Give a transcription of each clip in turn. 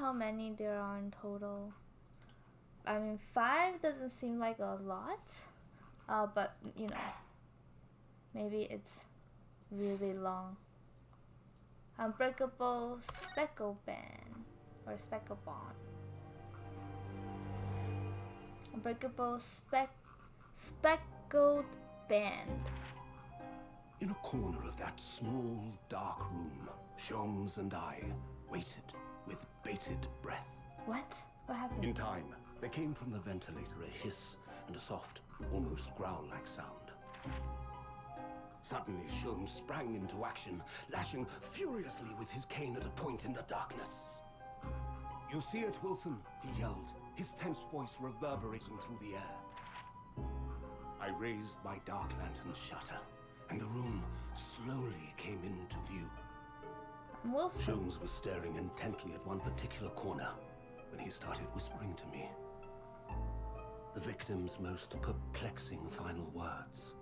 how many there are in total. I mean, 5 doesn't seem like a lot. But, you know, maybe it's really long. Unbreakable Speckle Band. Or Speckle Bond. Unbreakable Speckled Band. In a corner of that small, dark room, Sholmes and I waited with bated breath. What? What happened? In time, there came from the ventilator a hiss and a soft, almost growl-like sound. Suddenly, Sholmes sprang into action, lashing furiously with his cane at a point in the darkness. "You see it, Wilson?" he yelled, his tense voice reverberating through the air. I raised my dark lantern's shutter, and the room slowly came into view. Wilson. Sholmes was staring intently at one particular corner when he started whispering to me. The victim's most perplexing final words.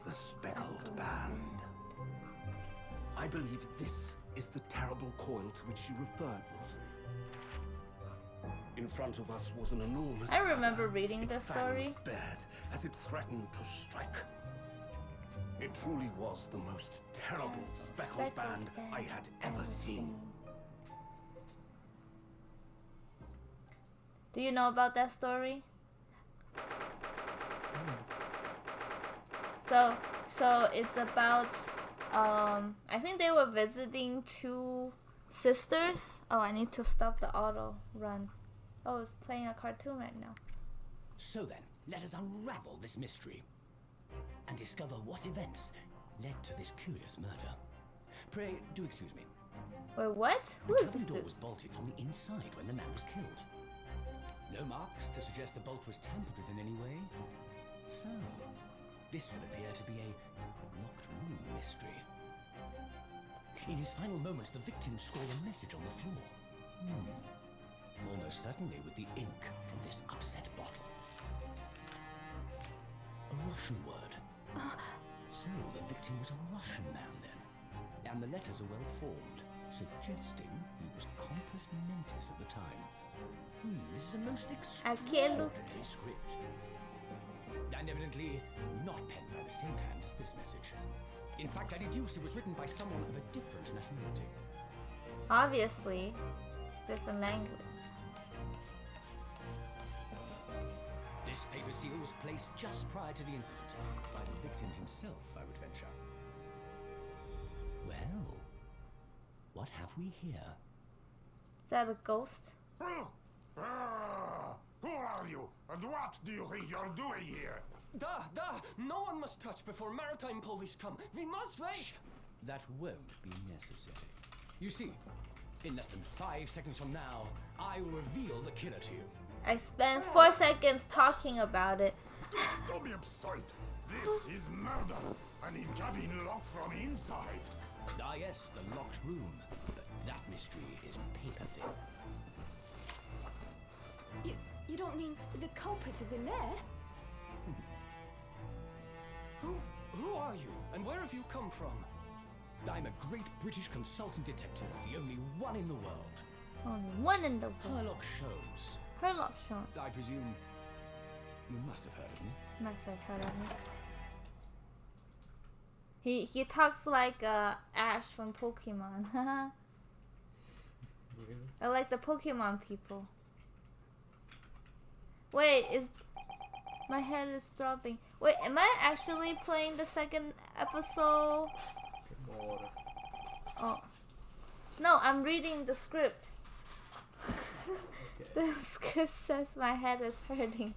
The speckled band. I believe this is the terrible coil to which she referred, Wilson. In front of us was an enormous... I remember reading this story. Its fangs bared as it threatened to strike. It truly was the most terrible speckled band I had ever seen. Do you know about that story? So it's about I think they were visiting 2 sisters. Oh, I need to stop the auto run. Oh, it's playing a cartoon right now. So then, let us unravel this mystery and discover what events led to this curious murder. Pray, do excuse me. Wait, what? Who is this The door dude? was bolted from the inside when the man was killed. No marks to suggest the bolt was tampered with in any way. So, this would appear to be a locked room mystery. In his final moments, the victim scrawled a message on the floor. Almost certainly with the ink from this upset bottle. A Russian word. So the victim was a Russian man then. And the letters are well formed, suggesting he was compos mentis at the time. This is a most extraordinary script. And evidently not penned by the same hand as this message. In fact, I deduce it was written by someone of a different nationality. Obviously, different language. This paper seal was placed just prior to the incident by the victim himself, I would venture. Well, what have we here? Is that a ghost? Who are you, and what do you think you're doing here? No one must touch before maritime police come. We must wait. Shh. That won't be necessary. You see, in less than 5 seconds from now, I will reveal the killer to you. I spent 4 seconds talking about it. Don't be absurd. This is murder, and it can be locked from inside. Ah yes, the locked room. But that mystery is paper thin. You don't mean the culprit is in there? Who are you, and where have you come from? I'm a great British consultant detective, the only one in the world. Only one in the world. Sherlock Sholmes. Sherlock Sholmes. I presume you must have heard of me. Must have heard of me. He talks like Ash from Pokemon. I like the Pokemon people. Wait, my head is throbbing. Wait, am I actually playing the second episode? Oh. No, I'm reading the script. The script says my head is hurting.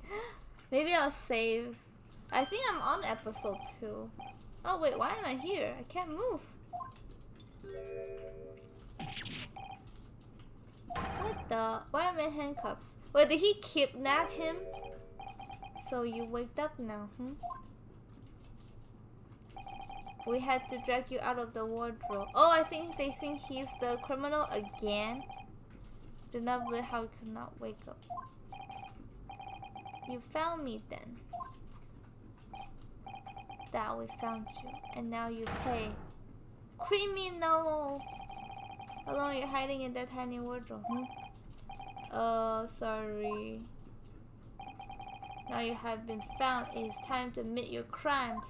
Maybe I'll save. I think I'm on episode 2. Oh wait, why am I here? I can't move. What the? Why am I in handcuffs? Wait, did he kidnap him? So you waked up now, We had to drag you out of the wardrobe. Oh, I think they think he's the criminal again. Do not believe how he could not wake up. You found me then. That we found you, and now you pay. Criminal! How long are you hiding in that tiny wardrobe? Oh, sorry. Now you have been found. It is time to admit your crimes.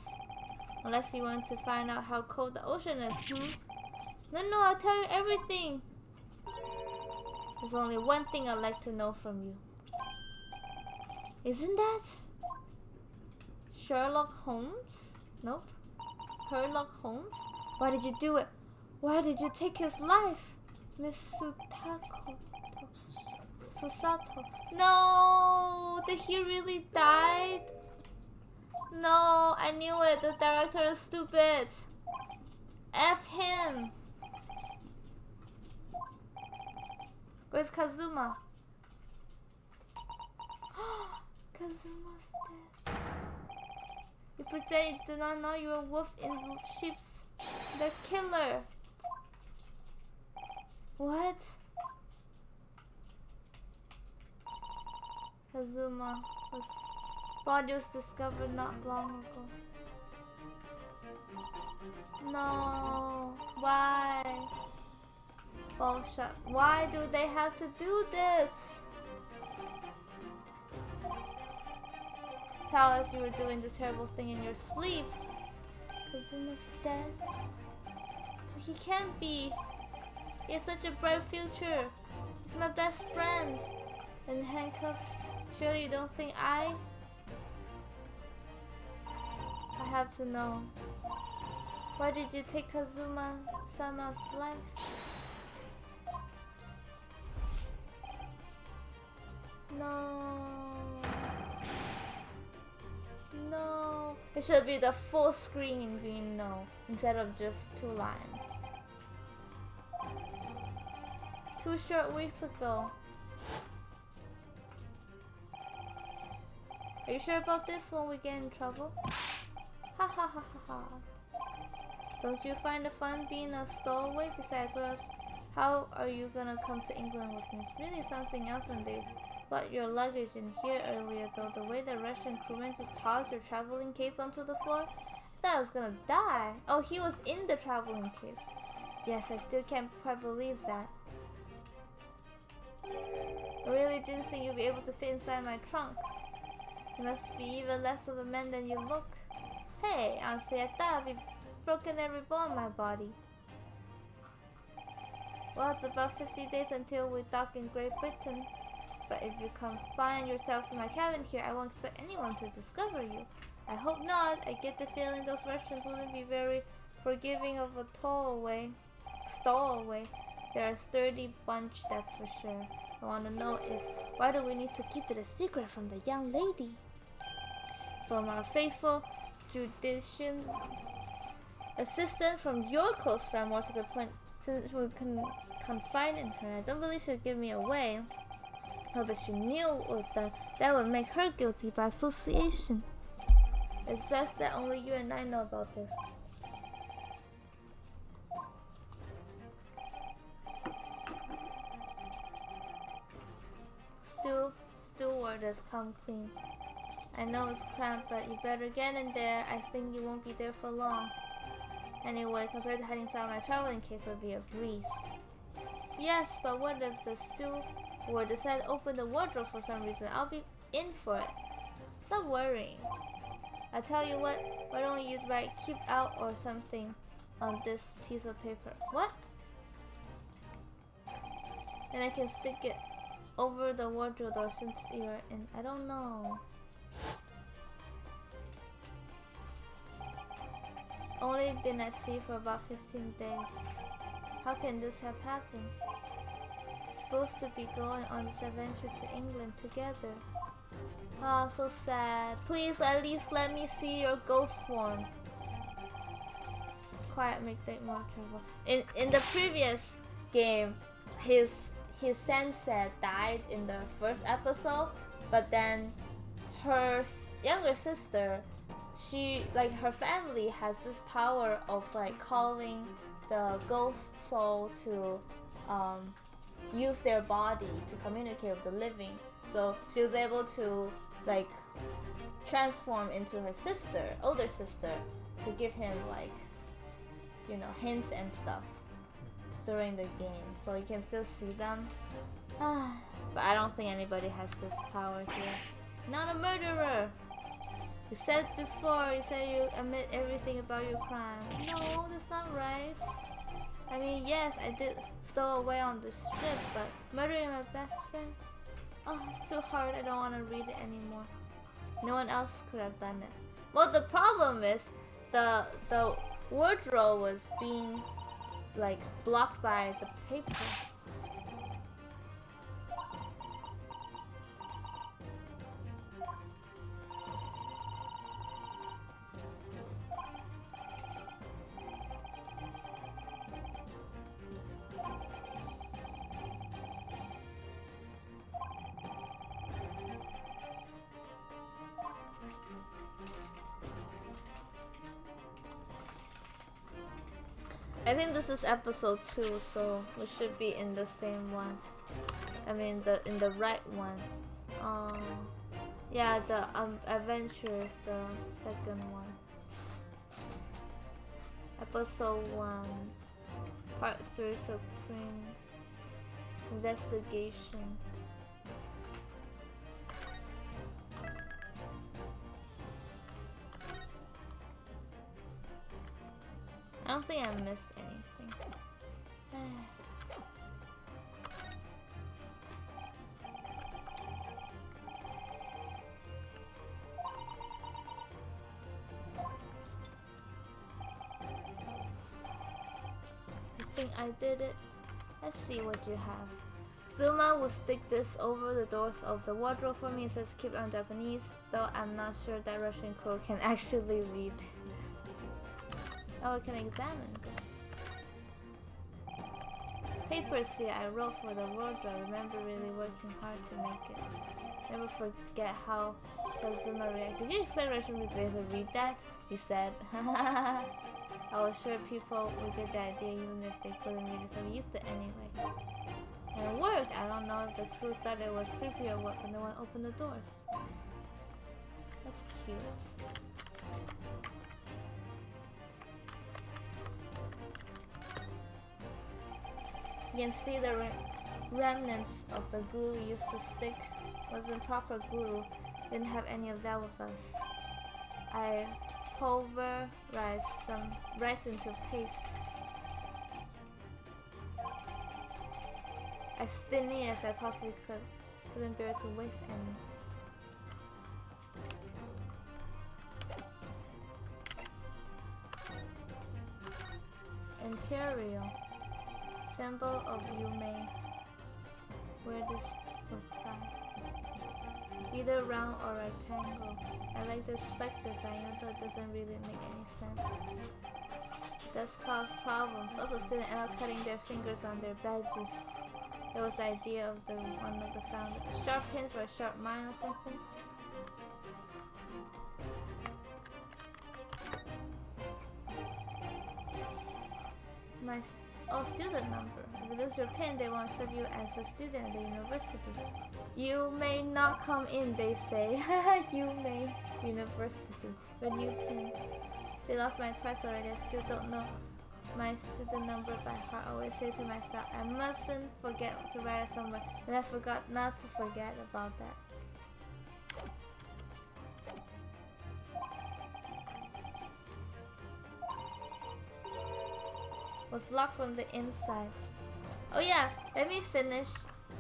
Unless you want to find out how cold the ocean is, No, I'll tell you everything. There's only one thing I'd like to know from you. Isn't that Sherlock Holmes? Nope. Sherlock Holmes? Why did you do it? Why did you take his life? Miss Susato. No! Did he really die? No, I knew it. The director is stupid. F him. Where's Kazuma? Kazuma's dead. You pretend you do not know you're a wolf in sheep's. The killer. What? Kazuma's body was discovered not long ago. No. Why? Bullshit. Why do they have to do this? Tell us you were doing this terrible thing in your sleep. Kazuma's dead. He can't be. He has such a bright future. He's my best friend. In handcuffs. Surely you don't think I have to know. Why did you take Kazuma-sama's life? No. No. It should be the full screen being no, instead of just 2 lines. 2 short weeks ago. Are you sure about this when we get in trouble? Ha ha ha ha ha. Don't you find it fun being a stowaway? Besides, what else? How are you gonna come to England with me? It's really something else when they brought your luggage in here earlier, though. The way the Russian crewman just tossed your traveling case onto the floor. I thought I was gonna die. Oh, he was in the traveling case. Yes, I still can't quite believe that. I really didn't think you'd be able to fit inside my trunk. You must be even less of a man than you look. Hey, honestly, I thought I'd be broken every bone in my body. Well, it's about 50 days until we dock in Great Britain. But if you confine yourself to my cabin here, I won't expect anyone to discover you. I hope not. I get the feeling those Russians wouldn't be very forgiving of a stowaway. They're a sturdy bunch, that's for sure. I want to know is, why do we need to keep it a secret from the young lady? From our faithful judicial assistant, from your close friend, more to the point, since we can confide in her. I don't believe she'll give me away. Oh, but she knew that would make her guilty by association. It's best that only you and I know about this. Steward has come clean. I know it's cramped, but you better get in there. I think you won't be there for long. Anyway, compared to hiding inside my traveling case, it'll be a breeze. Yes, but what if the steward decides to open the wardrobe for some reason? I'll be in for it. Stop worrying. I tell you what, why don't you write "keep out" or something on this piece of paper? What? Then I can stick it over the wardrobe door since you're in. I don't know. Only been at sea for about 15 days. How can this have happened? Supposed to be going on this adventure to England together. Oh, so sad. Please at least let me see your ghost form. Quiet make think more trouble. In the previous game, his sensei died in the first episode, but then her younger sister, she, like, her family has this power of like calling the ghost soul to use their body to communicate with the living. So she was able to like transform into her sister, older sister, to give him like, you know, hints and stuff during the game, so you can still see them. But but I don't think anybody has this power here. Not a murderer! You said before, you said you admit everything about your crime. No, that's not right. I mean, yes, I did stow away on the strip, but murdering my best friend? Oh, it's too hard, I don't want to read it anymore. No one else could have done it. Well, the problem is, the wardrobe was being, like, blocked by the paper. I think this is episode 2, so we should be in the same one. I mean, in the right one. Yeah, the Adventures, the second one. Episode 1, Part 3, Supreme Investigation. I don't think I missed anything. You think I did it? Let's see what you have. Zuma will stick this over the doors of the wardrobe for me. It says keep on Japanese, though I'm not sure that Russian code can actually read. Oh, we can examine this. Papers here I wrote for the wardrobe. I remember really working hard to make it. Never forget how Kazuma reacted. Did you expect Russian people to read that? He said. I was sure people would get the idea even if they couldn't read it, so we used it anyway. And it worked! I don't know if the crew thought it was creepy or what, but no one opened the doors. That's cute. You can see the remnants of the glue we used to stick. Wasn't proper glue. Didn't have any of that with us. I pulverized some rice into paste. As thinly as I possibly could. Couldn't bear to waste any. Imperial. Symbol of you may wear this with pride. Either round or rectangle. I like the spec design, even though it doesn't really make any sense. It does cause problems. Also, students end up cutting their fingers on their badges. It was the idea of one of the founders. A sharp pin for a sharp mind or something. Student number. If you lose your pin, they won't accept you as a student at the university. You may not come in, they say. You may. University. When you pin. She lost mine twice already. I still don't know my student number by heart. I always say to myself, I mustn't forget to write it somewhere. And I forgot not to forget about that. Was locked from the inside. Oh yeah, let me finish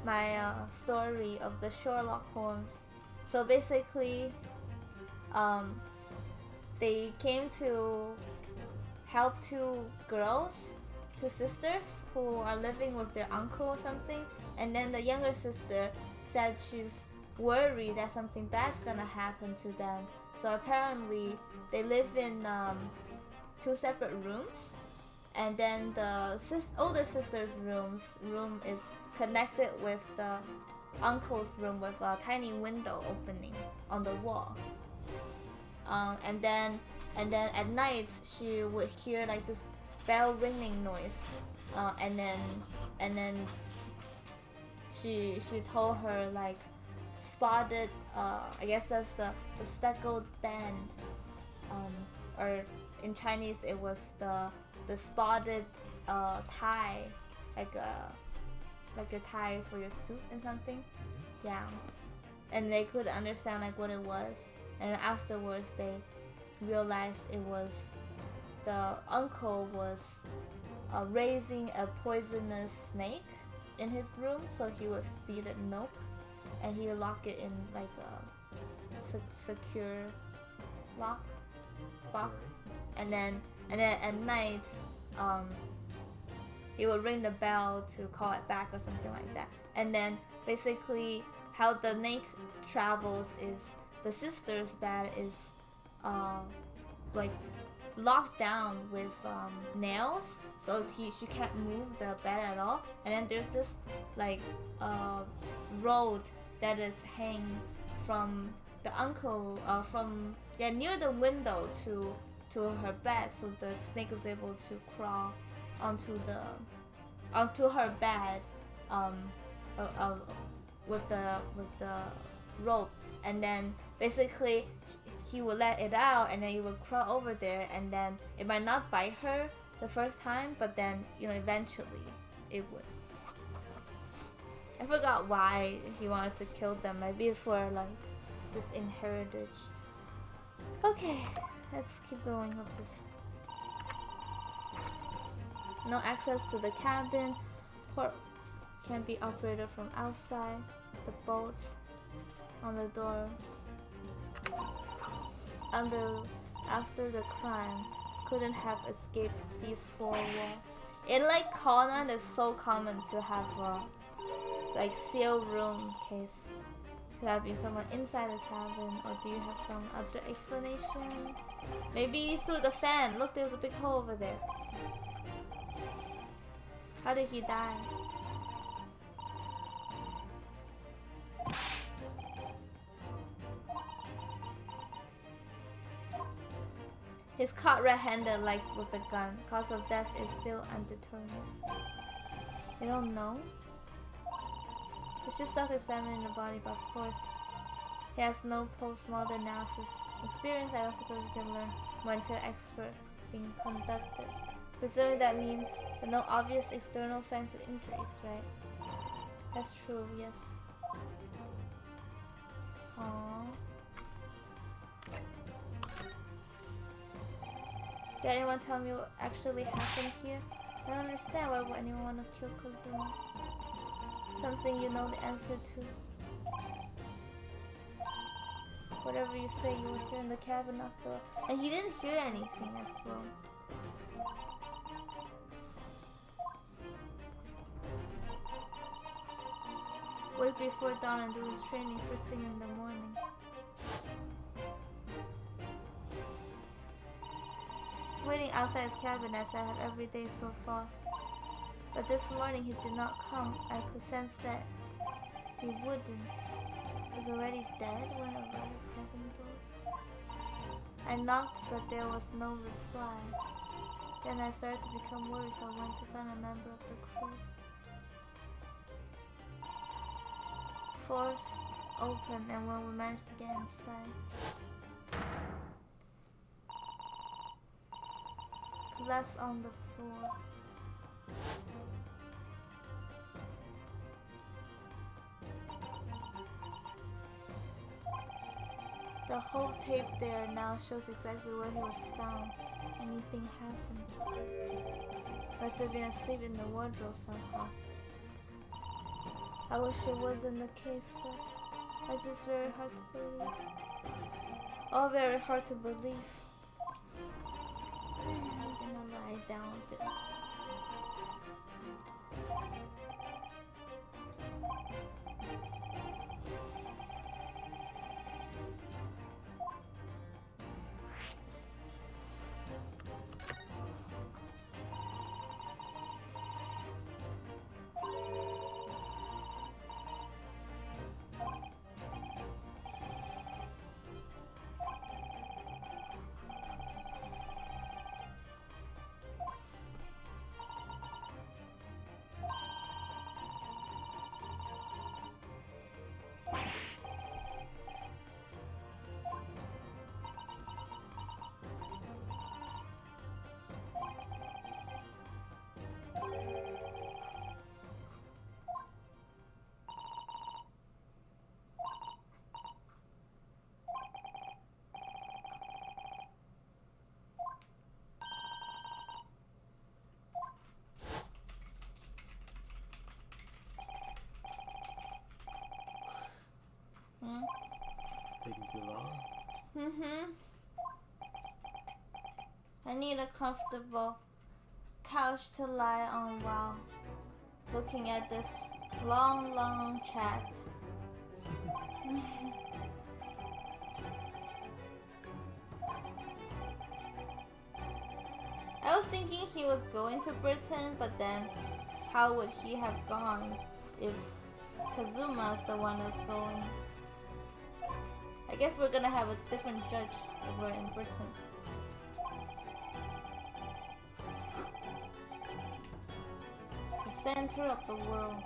my story of the Sherlock Holmes. So basically, they came to help two sisters who are living with their uncle or something, and then the younger sister said she's worried that something bad's gonna happen to them. So apparently they live in 2 separate rooms. And then the older sister's room is connected with the uncle's room with a tiny window opening on the wall. And then at night she would hear like this bell ringing noise. And then she told her like spotted. I guess that's the speckled band. Or in Chinese it was the spotted tie, like like your tie for your suit and something. Yeah, and they couldn't understand like what it was, and afterwards they realized it was the uncle was raising a poisonous snake in his room, so he would feed it milk, and he would lock it in like a secure lock box, and then at night he would ring the bell to call it back or something like that. And then basically how the snake travels is the sister's bed is like locked down with nails, so she can't move the bed at all. And then there's this like road that is hanging from the uncle from near the window to her bed, so the snake is able to crawl onto her bed with the rope, and then basically he would let it out, and then he would crawl over there, and then it might not bite her the first time, but then eventually it would. I forgot why he wanted to kill them. Maybe for like this inheritance. Okay, let's keep going with this. No access to the cabin. Port can be operated from outside. The bolts on the door. After the crime, couldn't have escaped these four walls. In like Conan, it's so common to have a like sealed room case. Could have been someone inside the cabin, or do you have some other explanation? Maybe through the fan. Look, there's a big hole over there. How did he die? He's caught red-handed, like with the gun. Cause of death is still undetermined. You don't know? The ship starts examining the body, but of course, he has no post-mortem analysis experience. I don't suppose we can learn more until expert being conducted. Presuming that means there are no obvious external signs of injuries, right? That's true, yes. Aww. Did anyone tell me what actually happened here? I don't understand why would anyone want to kill Kazuma. Something you know the answer to. Whatever you say, you were here in the cabin after all. And he didn't hear anything as well. Wake before dawn and do his training first thing in the morning. He's waiting outside his cabin as I have every day so far. But this morning he did not come. I could sense that he wouldn't. He was already dead when I arrived his cabin door. I knocked, but there was no reply. Then I started to become worried, so I went to find a member of the crew. Force open, and when we managed to get inside, collapsed on the floor. The whole tape there now shows exactly where he was found. Anything happened. Must have been asleep in the wardrobe somehow. I wish it wasn't the case, but it's just very hard to believe. All very hard to believe. I'm gonna lie down a bit. too long. I need a comfortable couch to lie on while looking at this long chat. I was thinking he was going to Britain, but then how would he have gone if Kazuma's the one that's going? I guess we're gonna have a different judge if we're in Britain. The center of the world.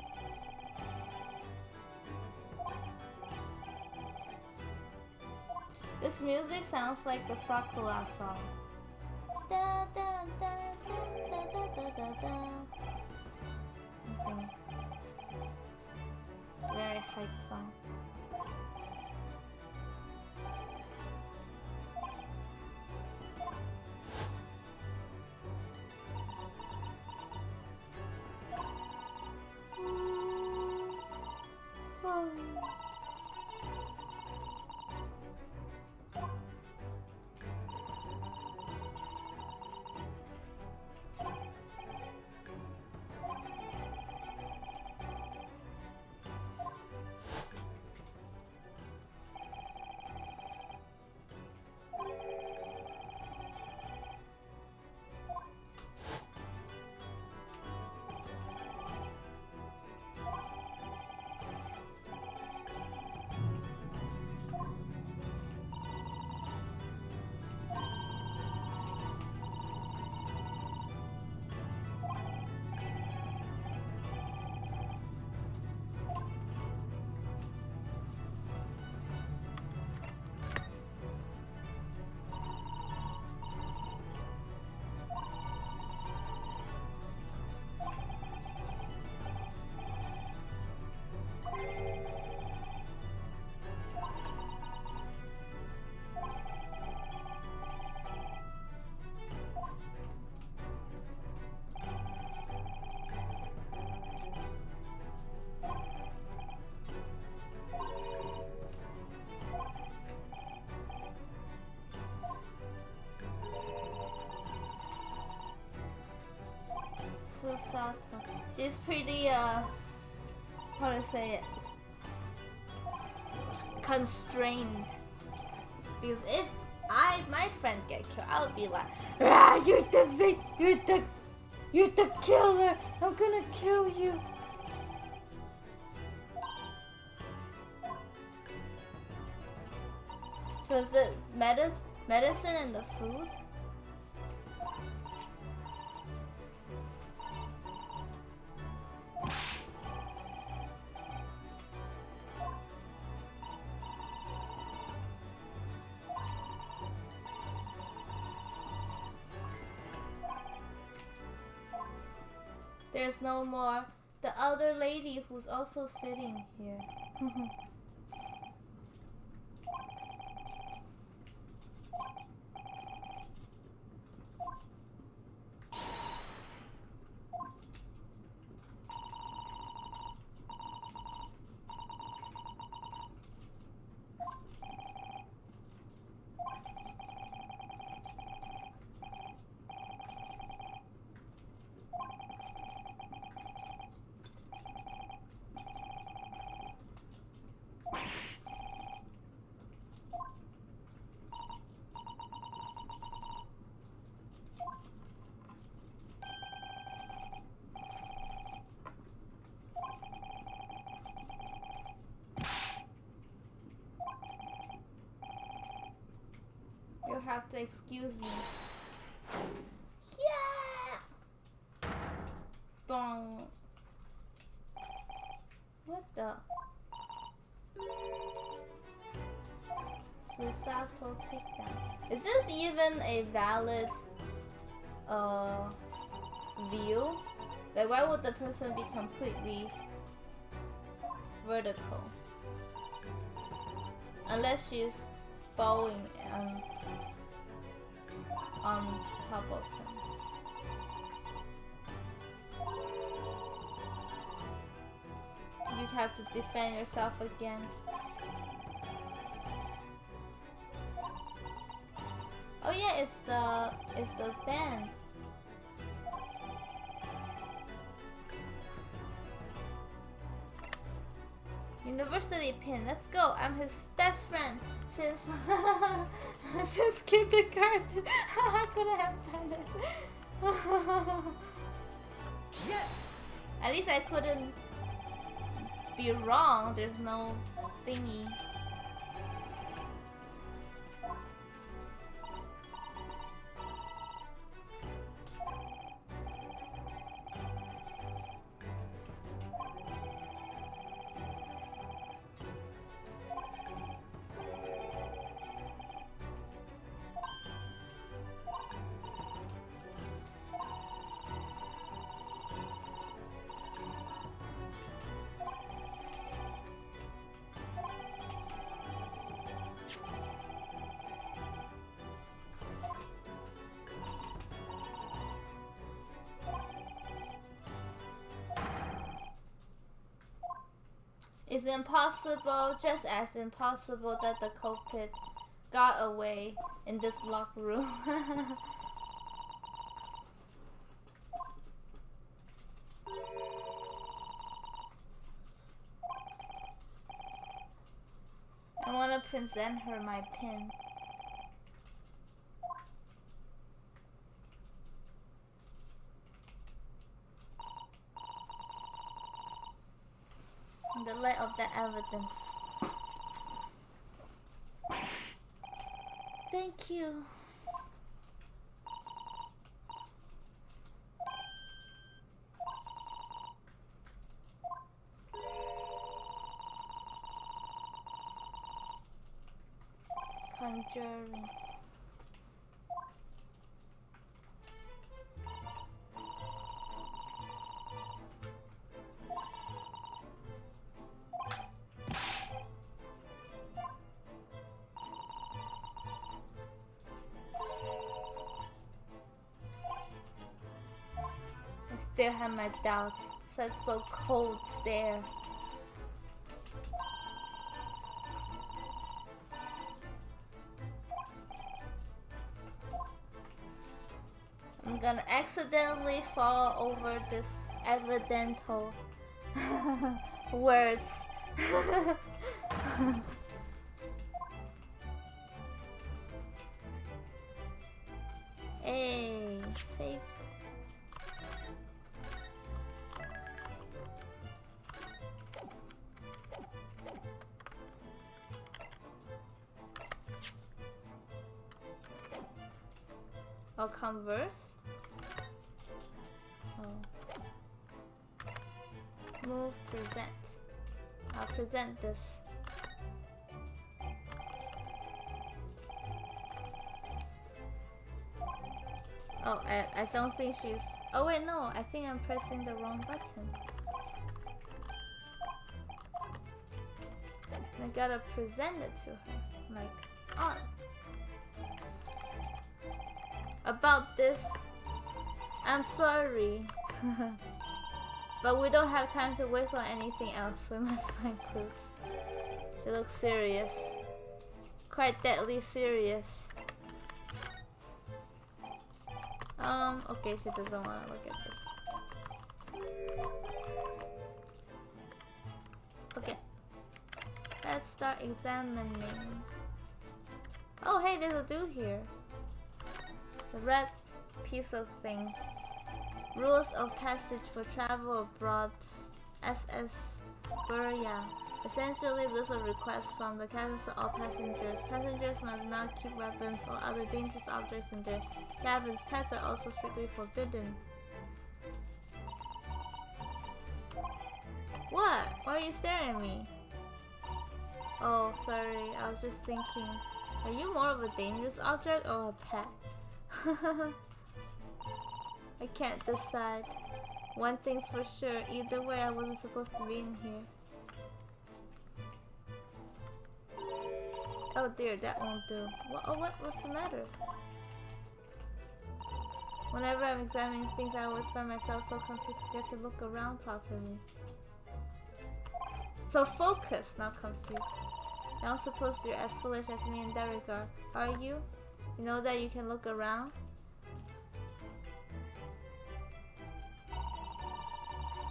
This music sounds like the Sakura song. Da, da, da, da, da, da, da, da. Something. It's a very hype song. Susato. She's pretty, how to say it? Constrained. Because if my friend get killed, I would be like, ah, you're the killer. I'm gonna kill you. So is this medicine and the food? There's no more the other lady who's also sitting here. You'll have to excuse me. Yeah! Bong. What the? Susato takedown. Is this even a valid view? Like, why would the person be completely vertical? Unless she's bowing on top of him. You have to defend yourself again. Oh yeah, it's the band. University pin. Let's go. I'm his best friend since since kindergarten. I could have done it. Yes! At least I couldn't be wrong. There's no thingy. It's impossible, just as impossible that the culprit got away in this locked room. I want to present her my pin. In the light of the evidence. Thank you. Conjuring. I still have my doubts. Such so cold stare. I'm gonna accidentally fall over this evidential words. Hey, safe. Or converse. Oh. Move, present. I'll present this. Oh, I don't think she's... Oh wait, no, I think I'm pressing the wrong button. I gotta present it to her, like art. About this, I'm sorry. But we don't have time to waste on anything else, so we must find clues. She looks serious. Quite deadly serious. Okay, she doesn't want to look at this. Okay. Let's start examining. Oh, hey, there's a dude here. The red piece of thing. Rules of passage for travel abroad. SS Burya. Essentially, this is a request from the captains to all passengers. Passengers must not keep weapons or other dangerous objects in their cabins. Pets are also strictly forbidden. What? Why are you staring at me? Oh, sorry. I was just thinking. Are you more of a dangerous object or a pet? I can't decide. One thing's for sure. Either way, I wasn't supposed to be in here. Oh dear, that won't do. What's the matter? Whenever I'm examining things, I always find myself so confused I forget to look around properly. So focused, not confused. I don't suppose you're as foolish as me in that regard, are you? You know that you can look around?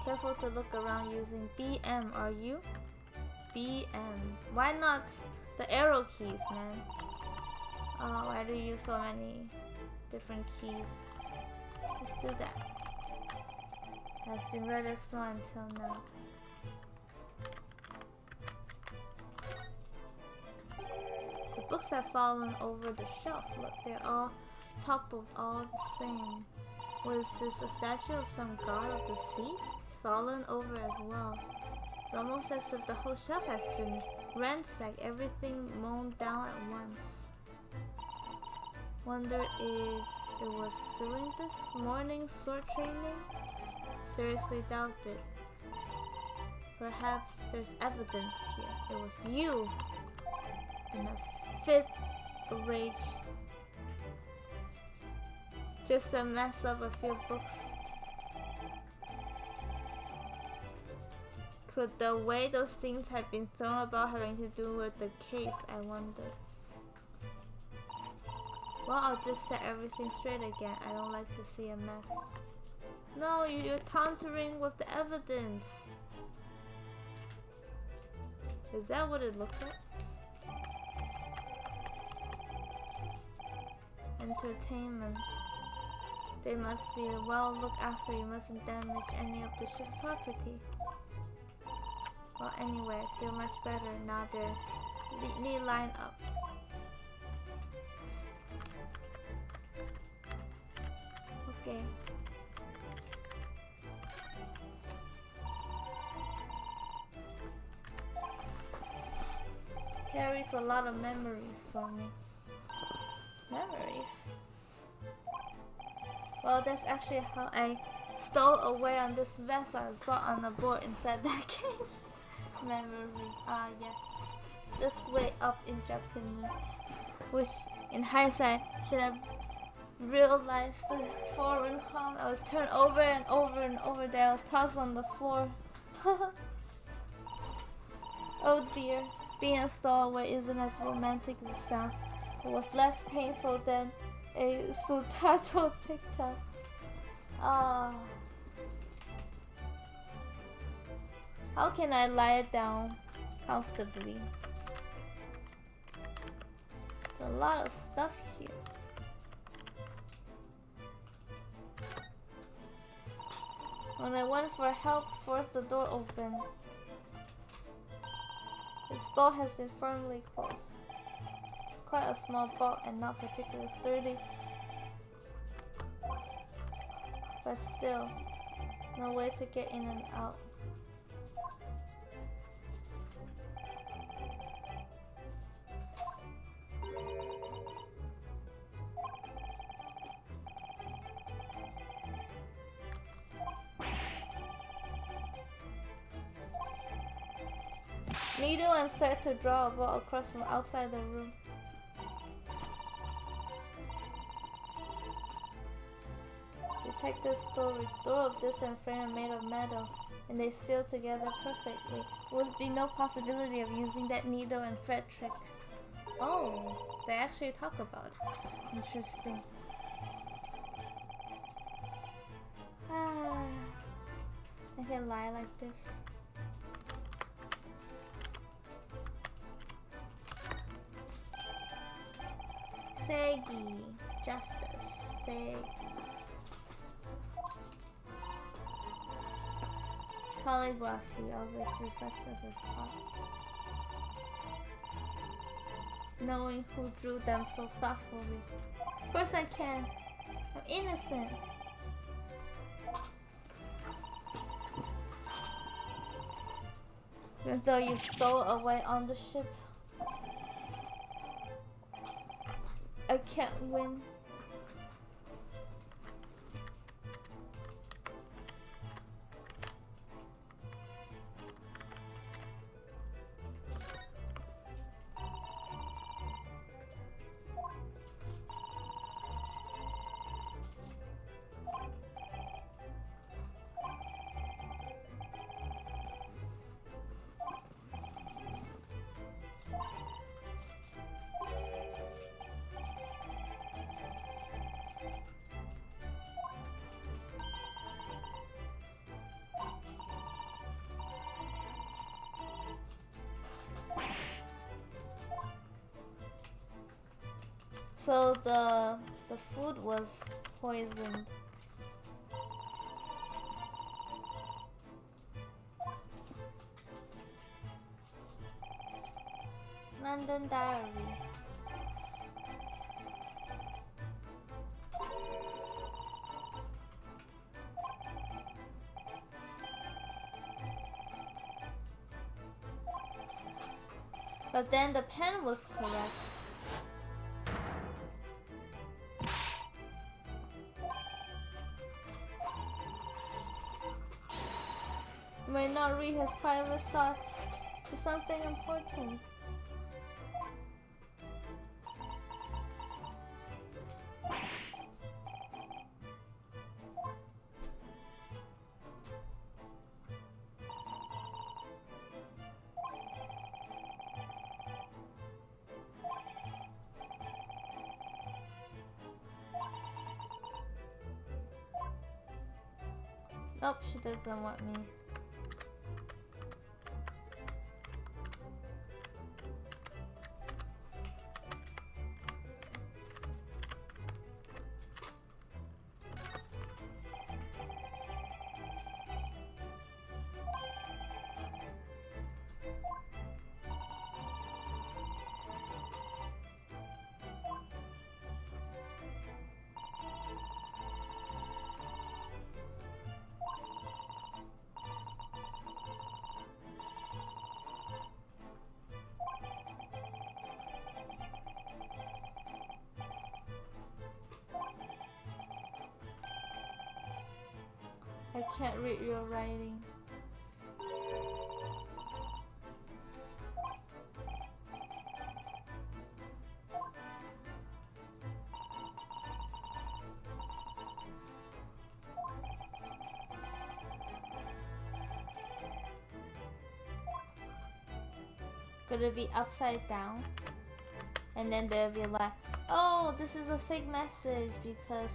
Careful to look around using BM, are you? BM. Why not the arrow keys, man? Oh, why do you use so many different keys? Let's do that. Has been rather slow until now. The books have fallen over the shelf. Look, they're all toppled, all the same. Was this a statue of some god of the sea? It's fallen over as well. It's almost as if the whole shelf has been ransacked, everything mown down at once. Wonder if it was doing this morning sword training? Seriously doubt it. Perhaps there's evidence here. It was you in a fit of rage. Just to mess up a few books. Could the way those things have been thrown about having to do with the case, I wonder. Well, I'll just set everything straight again. I don't like to see a mess. No, you're taunting with the evidence. Is that what it looks like? Entertainment. They must be well looked after. You mustn't damage any of the ship's property. Well, anyway, I feel much better now. They're neatly lined up. Okay. Carries a lot of memories for me. Memories? Well, that's actually how I stole away on this vessel. I was brought on a board inside that case. Memory. Ah, yes. This way up in Japanese. Which, in hindsight, should have realized the foreign crime. I was turned over and over and over there. I was tossed on the floor. Oh dear. Being a stowaway isn't as romantic as it sounds. It was less painful than a Sutato TikTok. Ah. How can I lie down comfortably? There's a lot of stuff here. When I went for help, forced the door open. Its bolt has been firmly closed. It's quite a small bolt and not particularly sturdy. But still, no way to get in and out. Needle and thread to draw a ball across from outside the room. Detective storage. Door of this and frame are made of metal, and they seal together perfectly. Would be no possibility of using that needle and thread trick. Oh, they actually talk about it. Interesting. Ah, I can lie like this. Segi, justice, Segi. Calligraphy, always reflective as art. Knowing who drew them so thoughtfully. Of course I can. I'm innocent. Even though you stole away on the ship, I can't win. So the food was poisoned. London Diary. But then the pen was correct. You might not read his private thoughts. It's something important. Nope, she doesn't want me. I can't read your writing. Could it be upside down? And then they'll be like, oh, this is a fake message because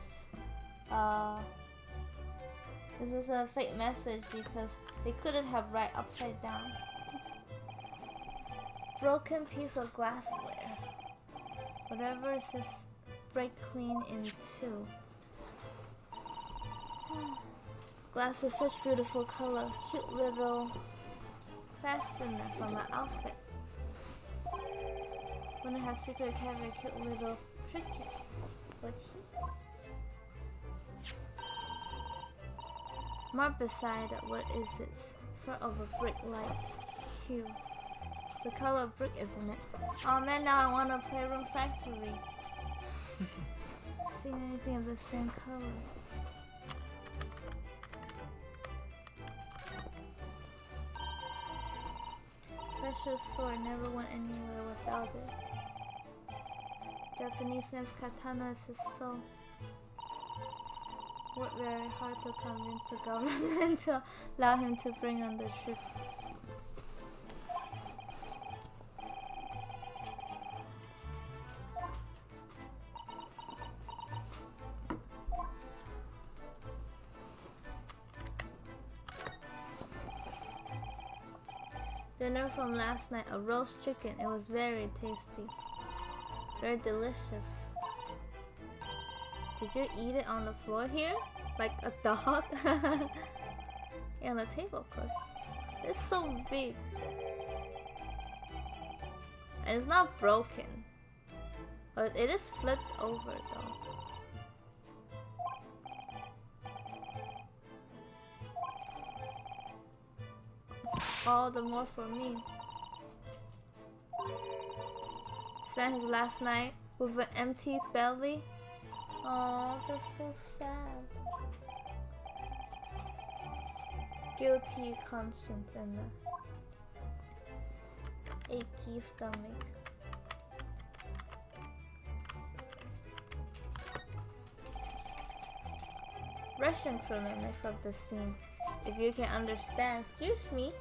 this is a fake message because they couldn't have write upside down. Broken piece of glassware. Whatever it says, break clean in two. Glass is such beautiful color. Cute little fastener for my outfit. Wanna have secret carry cute little trinkets. What here? Mark beside it, what is it? Sort of a brick-like hue. It's the color of brick, isn't it? Oh man, now I want a Playroom Factory. See anything of the same color? Precious sword, never went anywhere without it. Japanese man's katana is his soul. Worked very hard to convince the government to allow him to bring on the trip. Dinner from last night, a roast chicken. It was very tasty. Very delicious. Did you eat it on the floor here? Like a dog? Yeah, on the table, of course. It's so big. And it's not broken. But it is flipped over though. All the more for me. Spent his last night with an empty belly. Oh, that's so sad. Guilty conscience and the achy stomach. Russian crewman mix up the scene. If you can understand, excuse me.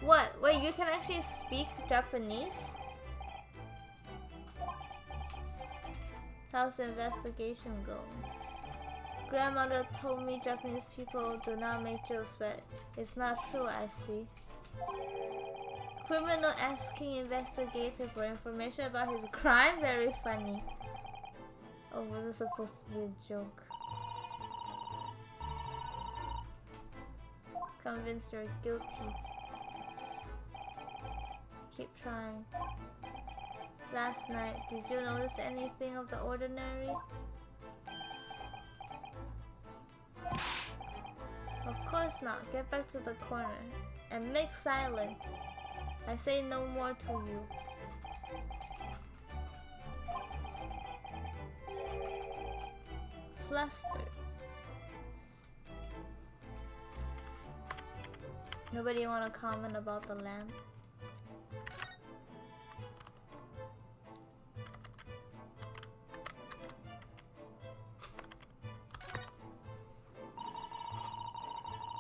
What? Wait, you can actually speak Japanese? How's the investigation going? Grandmother told me Japanese people do not make jokes, but it's not true, I see. criminal asking investigator for information about his crime. Very funny. Oh, was it supposed to be a joke? It's convinced you're guilty. Keep trying. Last night, did you notice anything of the ordinary? Of course not. Get back to the corner. And make silent. I say no more to you. Flustered. Nobody wanna comment about the lamp?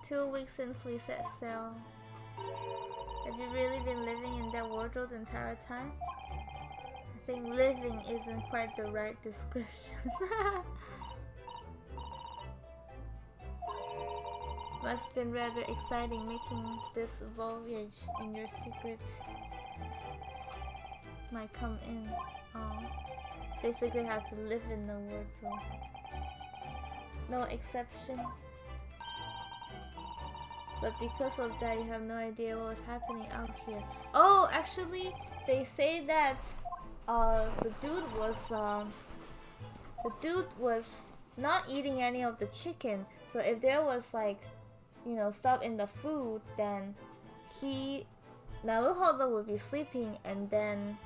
Two weeks since we set sail. Have you really been living in that wardrobe the entire time? I think living isn't quite the right description. Must have been rather exciting making this voyage in your secrets. Might come in. Basically have to live in the wardrobe. No exception. But because of that, you have no idea what was happening out here. Oh, actually, they say that the dude was not eating any of the chicken. So if there was like, you know, stuff in the food, then Naruhodo would be sleeping, and then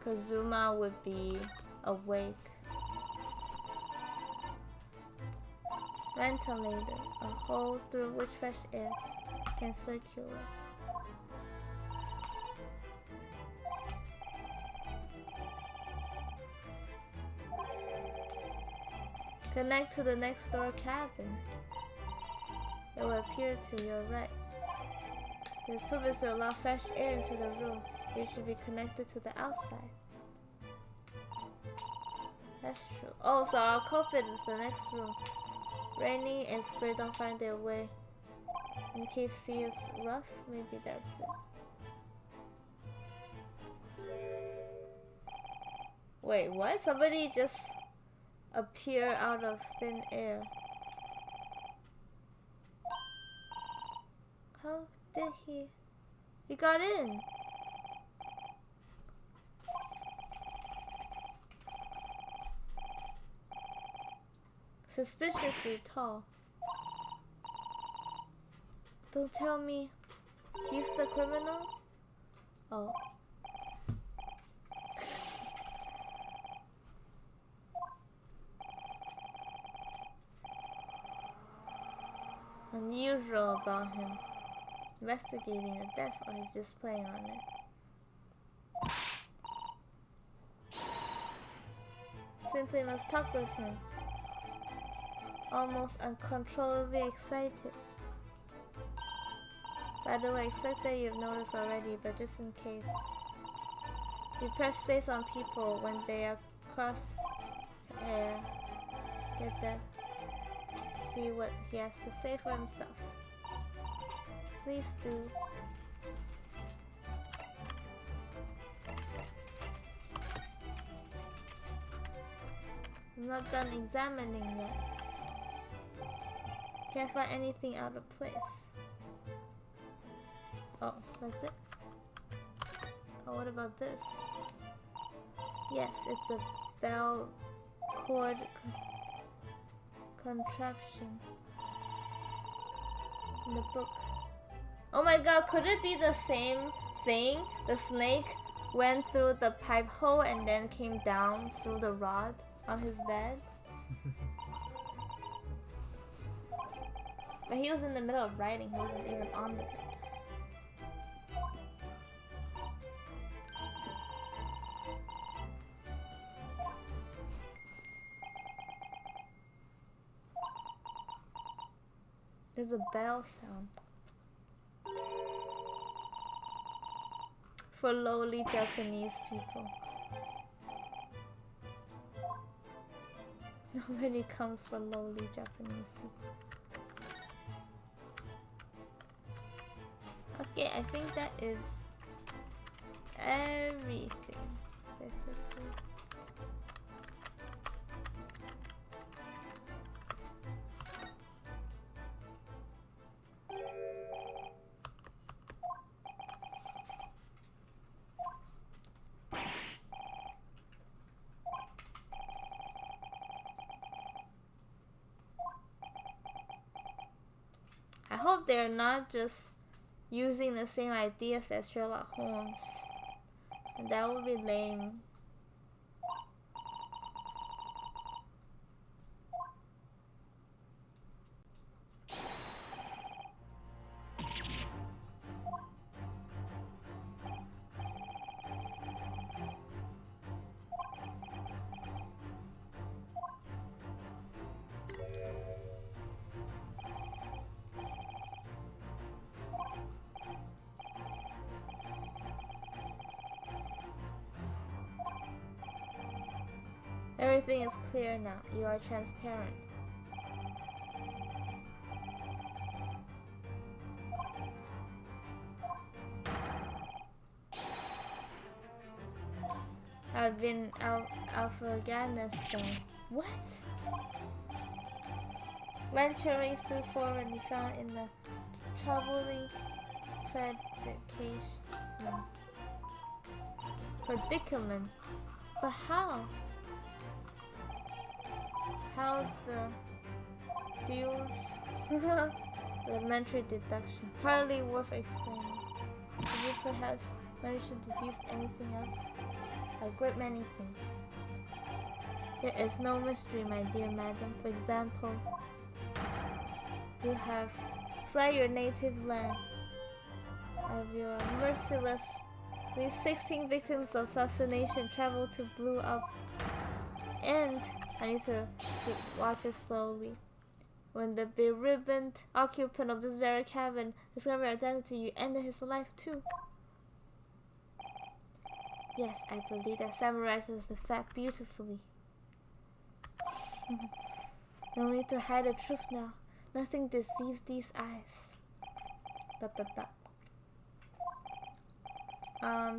Kazuma would be awake. Ventilator, a hole through which fresh air can circulate. Connect to the next door cabin. It will appear to your right. Its purpose to allow fresh air into the room. It should be connected to the outside. That's true. Oh, so our culprit is the next room. Rainy and Spray don't find their way. In case sea is rough, maybe that's it. Wait, what? Somebody just appeared out of thin air. How did he? He got in. Suspiciously tall. Don't tell me he's the criminal? Oh. Unusual about him. Investigating a desk, or he's just playing on it. Simply must talk with him. Almost uncontrollably excited. By the way, expect that you've noticed already, but just in case. You press space on people when they are cross hair. Get that. See what he has to say for himself. Please do. I'm not done examining yet. Can't find anything out of place. Oh, that's it? Oh, what about this? Yes, it's a bell cord contraption in the book. Oh my god, could it be the same thing? The snake went through the pipe hole and then came down through the rod on his bed? But he was in the middle of writing, he wasn't even on the bed. There's a bell sound. For lowly Japanese people. Nobody comes for lowly Japanese people. Okay, I think that is everything, basically. I hope they're not just using the same ideas as Sherlock Holmes. And that would be lame. Everything is clear now. You are transparent. I've been out of Afghanistan. What? Venturing through forward, he found in the troubling predicament. But how? How the deals elementary deduction. Hardly worth explaining. Did you perhaps manage to deduce anything else? A great many things. There is no mystery, my dear madam. For example, you have fled your native land of your merciless. Leave 16 victims of assassination travel to blew up. And I need to watch it slowly. When the beribboned occupant of this very cabin discovered your identity, you ended his life too. Yes, I believe that summarizes the fact beautifully. No need to hide the truth now. Nothing deceives these eyes. ...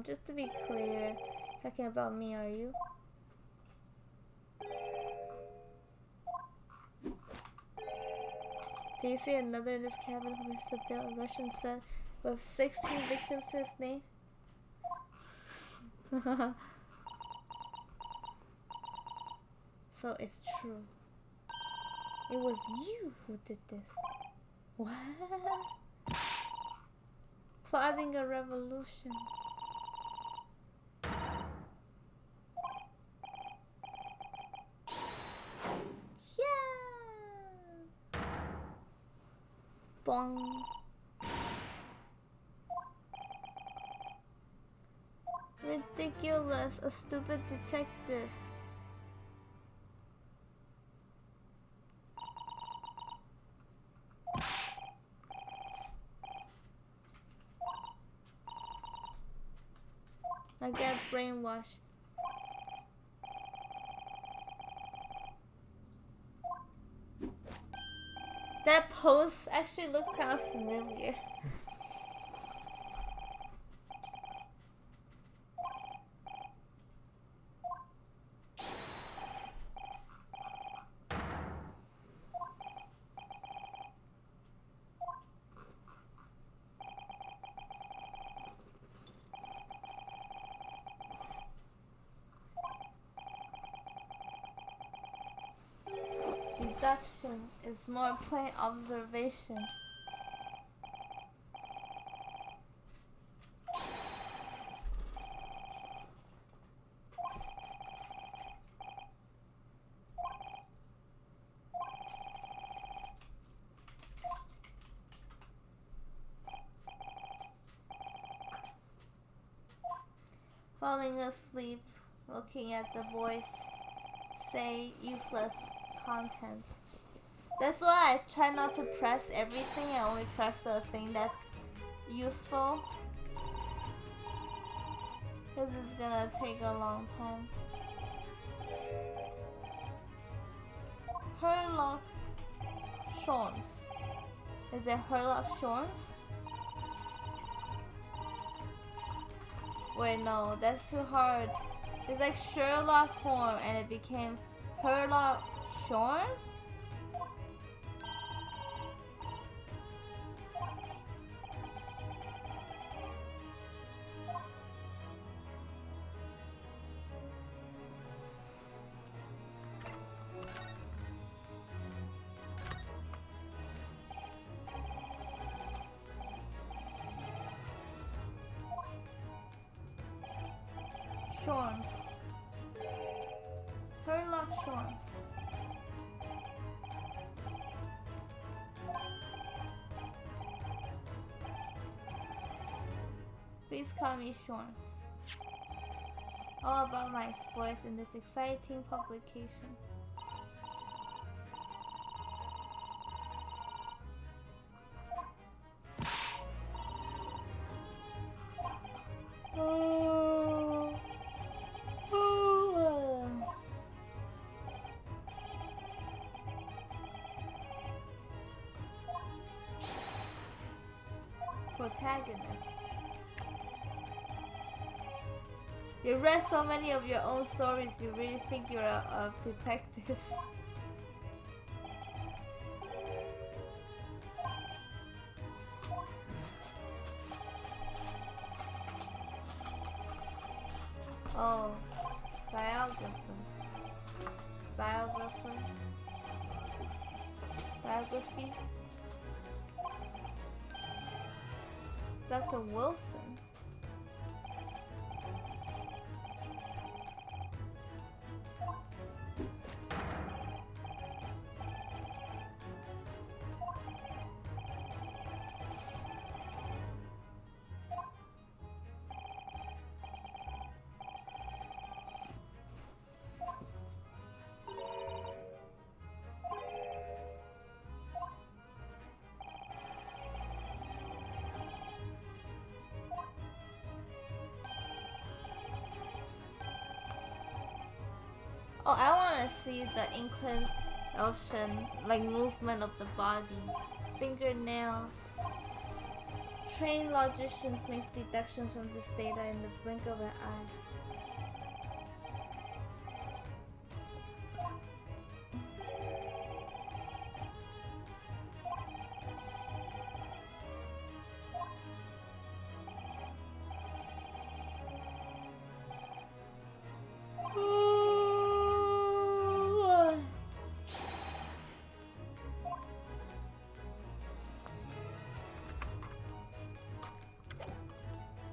Just to be clear, talking about me, are you? Do you see another in this cabin who is the built Russian son with 16 victims to his name? So it's true. It was you who did this. What? Plotting a revolution. Yeah. Bong. Ridiculous, a stupid detective. I get brainwashed. That pose actually looks kind of familiar. Deduction is more plain observation. Falling asleep, looking at the voice, say useless content. That's why I try not to press everything. I only press the thing that's useful, because it's gonna take a long time. Sherlock Holmes. Is it Sherlock Holmes? Wait, no, that's too hard. It's like Sherlock Holmes and it became Herlock Shorn? Shorms. Herlock Shorms. Please call me Shorms. All about my exploits in this exciting publication. Protagonist. You read so many of your own stories, you really think you're a detective. Oh, biographer. Biographer. Biography. Dr. Wilson. Oh, I want to see the inclination, like movement of the body, fingernails. Trained logicians make deductions from this data in the blink of an eye.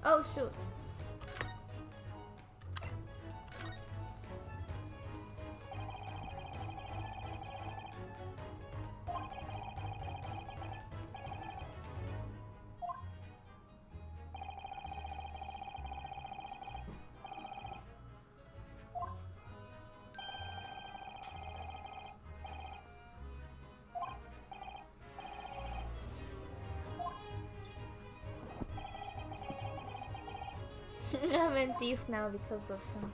Oh shoot. I'm in these now because of him.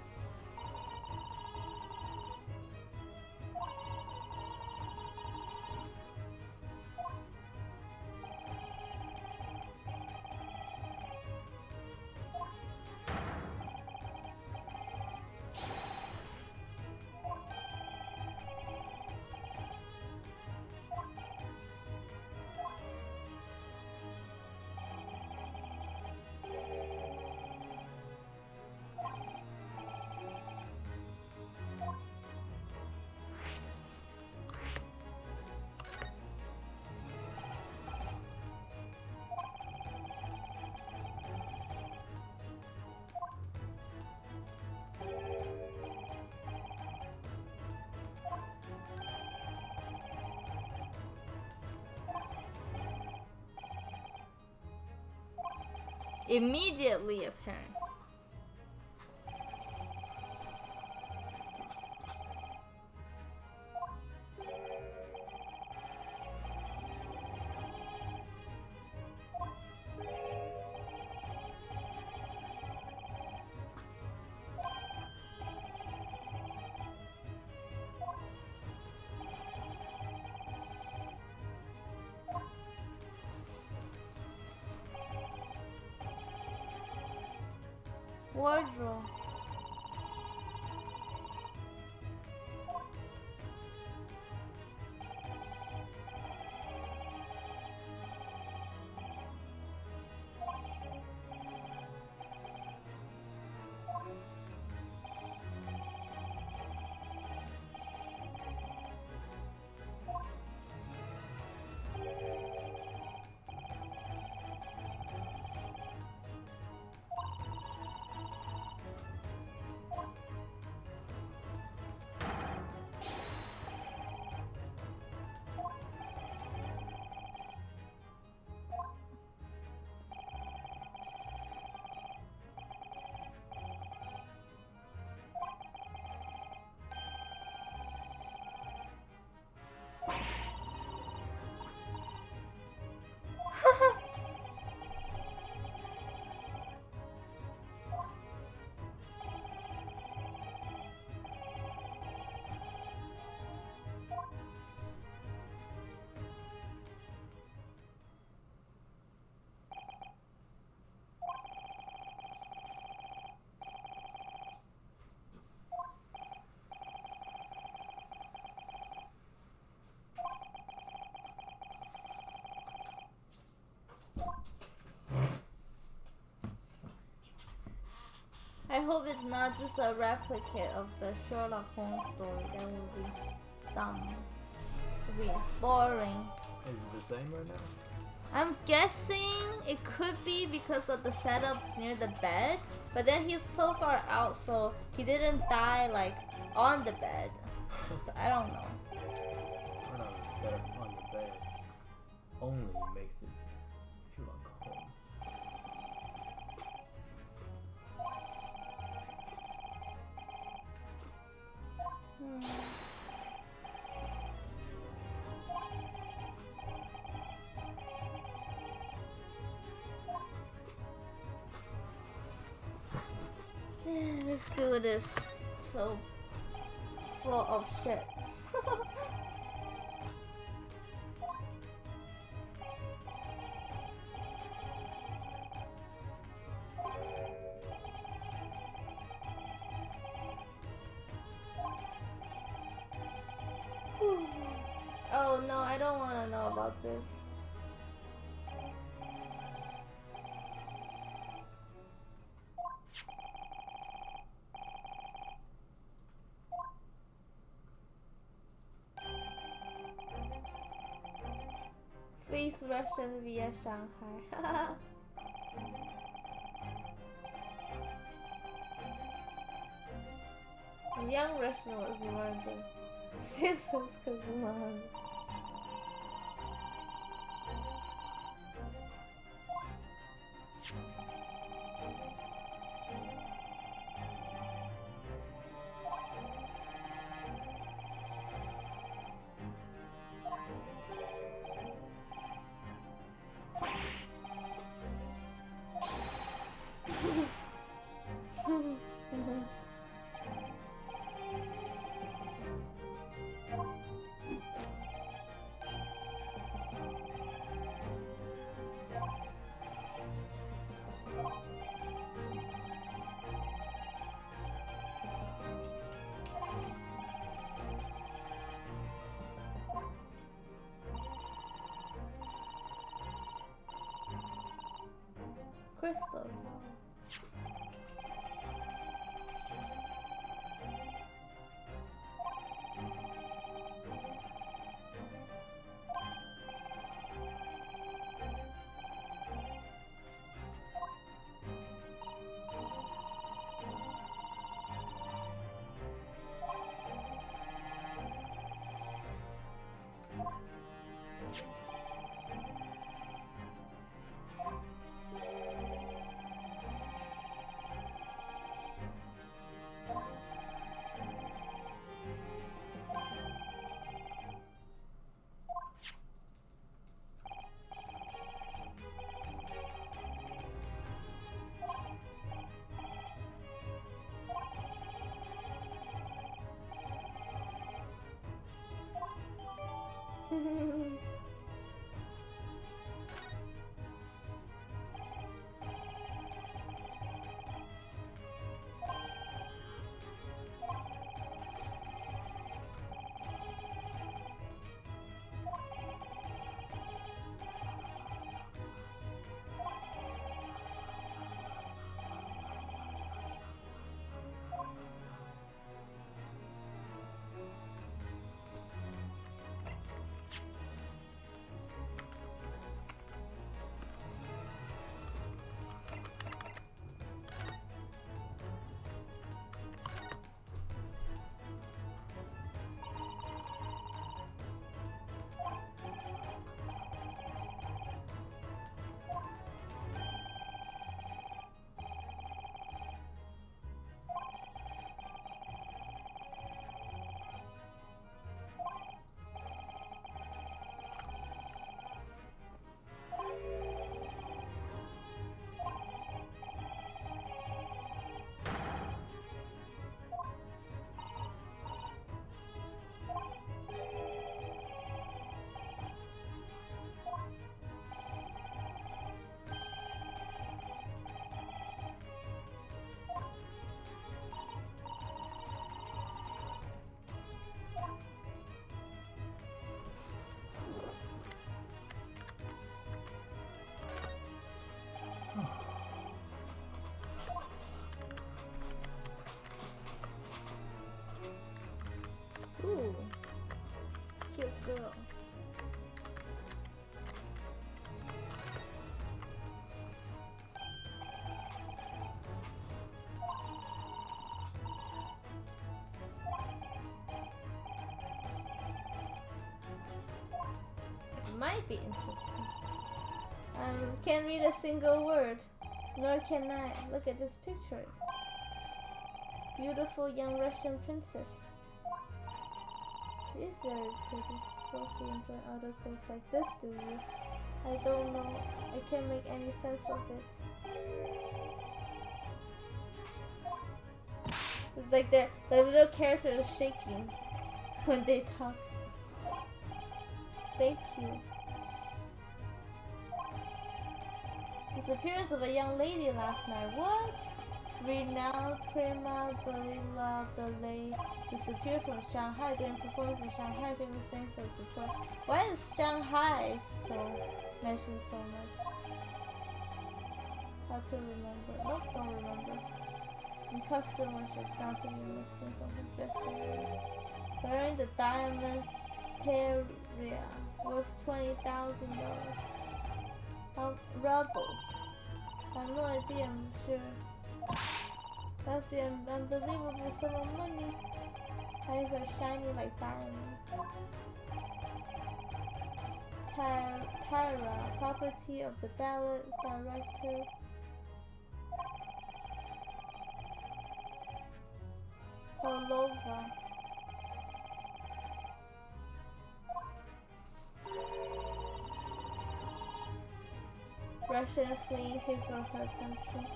Immediately apparent. Wardrobe. I hope it's not just a replicate of the Sherlock Holmes story. That would be dumb. It would be boring. Is it the same right now? I'm guessing it could be because of the setup near the bed, but then he's so far out, so he didn't die like on the bed. So I don't know. I don't know, the setup on the bed only makes it Sherlock Holmes. Let's do this. So full of shit. Oh no, I don't want to know about this. Please Russian via Shanghai. A young Russian was murdered. Citizens Kazuma. Crystal. might be interesting. Can't read a single word. Nor can I. Look at this picture. Beautiful young Russian princess. She is very pretty. Supposed to enjoy articles like this, do you? I don't know. I can't make any sense of it. It's like the little character is shaking when they talk. Thank you. Disappearance of a young lady last night. What? Renowned prima ballerina ballet disappeared from Shanghai during performance in Shanghai. Famous things of report. Why is Shanghai mentioned so much? How to remember? Nope, don't remember. In costume, when she was found to be missing from her dressing room, wearing the diamond terrier worth $20,000. Rubbles. I have no idea, I'm sure. Must be an unbelievable sum of money. Eyes are shiny like diamonds. Tyra, property of the ballet director. Polova. Russia fleeing his or her country.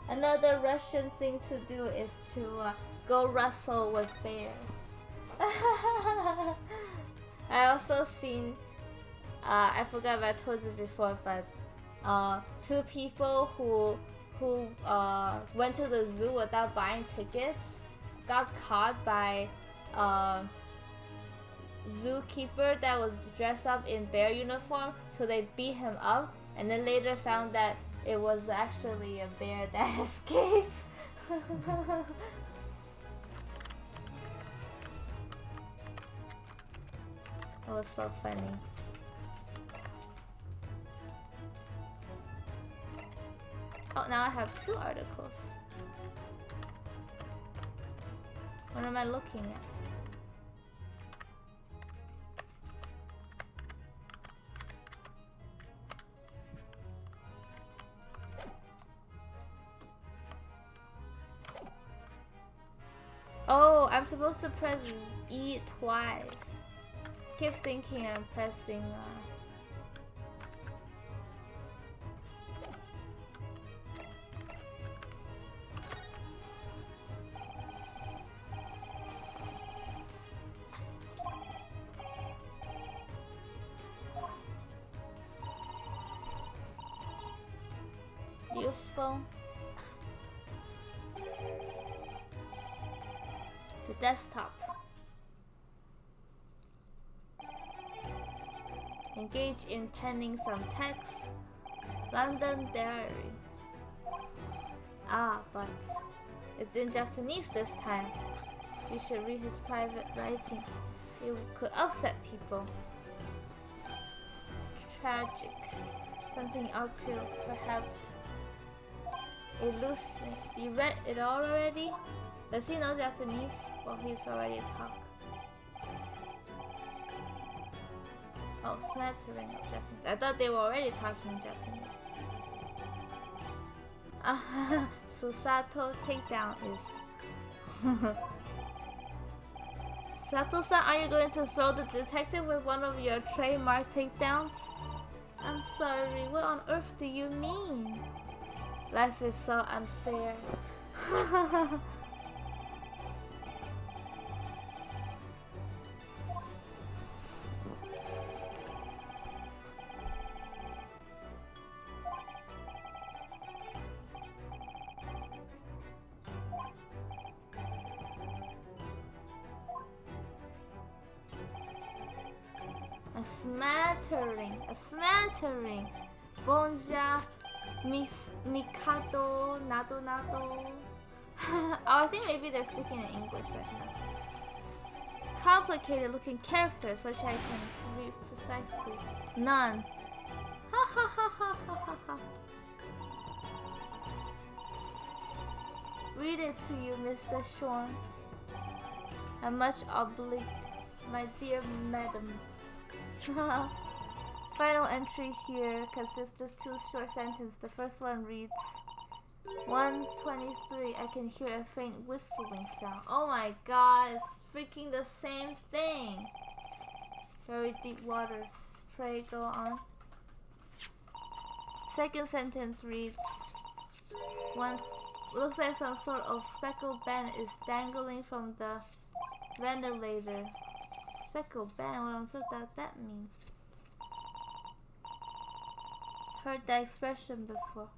Another Russian thing to do is to go wrestle with bears. I also seen, I forgot if I told you before, but two people who went to the zoo without buying tickets got caught by zookeeper that was dressed up in bear uniform, so they beat him up, and then later found that it was actually a bear that escaped. It was so funny. Oh, now I have 2 articles. What am I looking at? Oh, I'm supposed to press E twice. Keep thinking I'm pressing useful. The desktop. Engage in penning some text. London Diary. Ah, but it's in Japanese this time. You should read his private writings. It could upset people. Tragic. Something ought to perhaps elucidate. You read it all already? Does he know Japanese? Well, he's already talked. Oh, smattering of Japanese. I thought they were already talking Japanese. Susato takedown is... Sato-san, are you going to throw the detective with one of your trademark takedowns? I'm sorry, what on earth do you mean? Life is so unfair. A smattering. Bonja, Mikado, Nado Nado. Oh, I think maybe they're speaking in English right now. Complicated looking characters, which I can read precisely. None. Ha ha ha ha ha ha ha. Read it to you, Mr. Shorms. I'm much obliged, my dear madam. Final entry here consists of 2 short sentences. The first one reads 1:23. I can hear a faint whistling sound. Oh my god, it's freaking the same thing. Very deep waters. Pray go on. Second sentence reads one. Looks like some sort of speckled band is dangling from the ventilator. Speckled band? What on earth does that mean? Heard that expression before.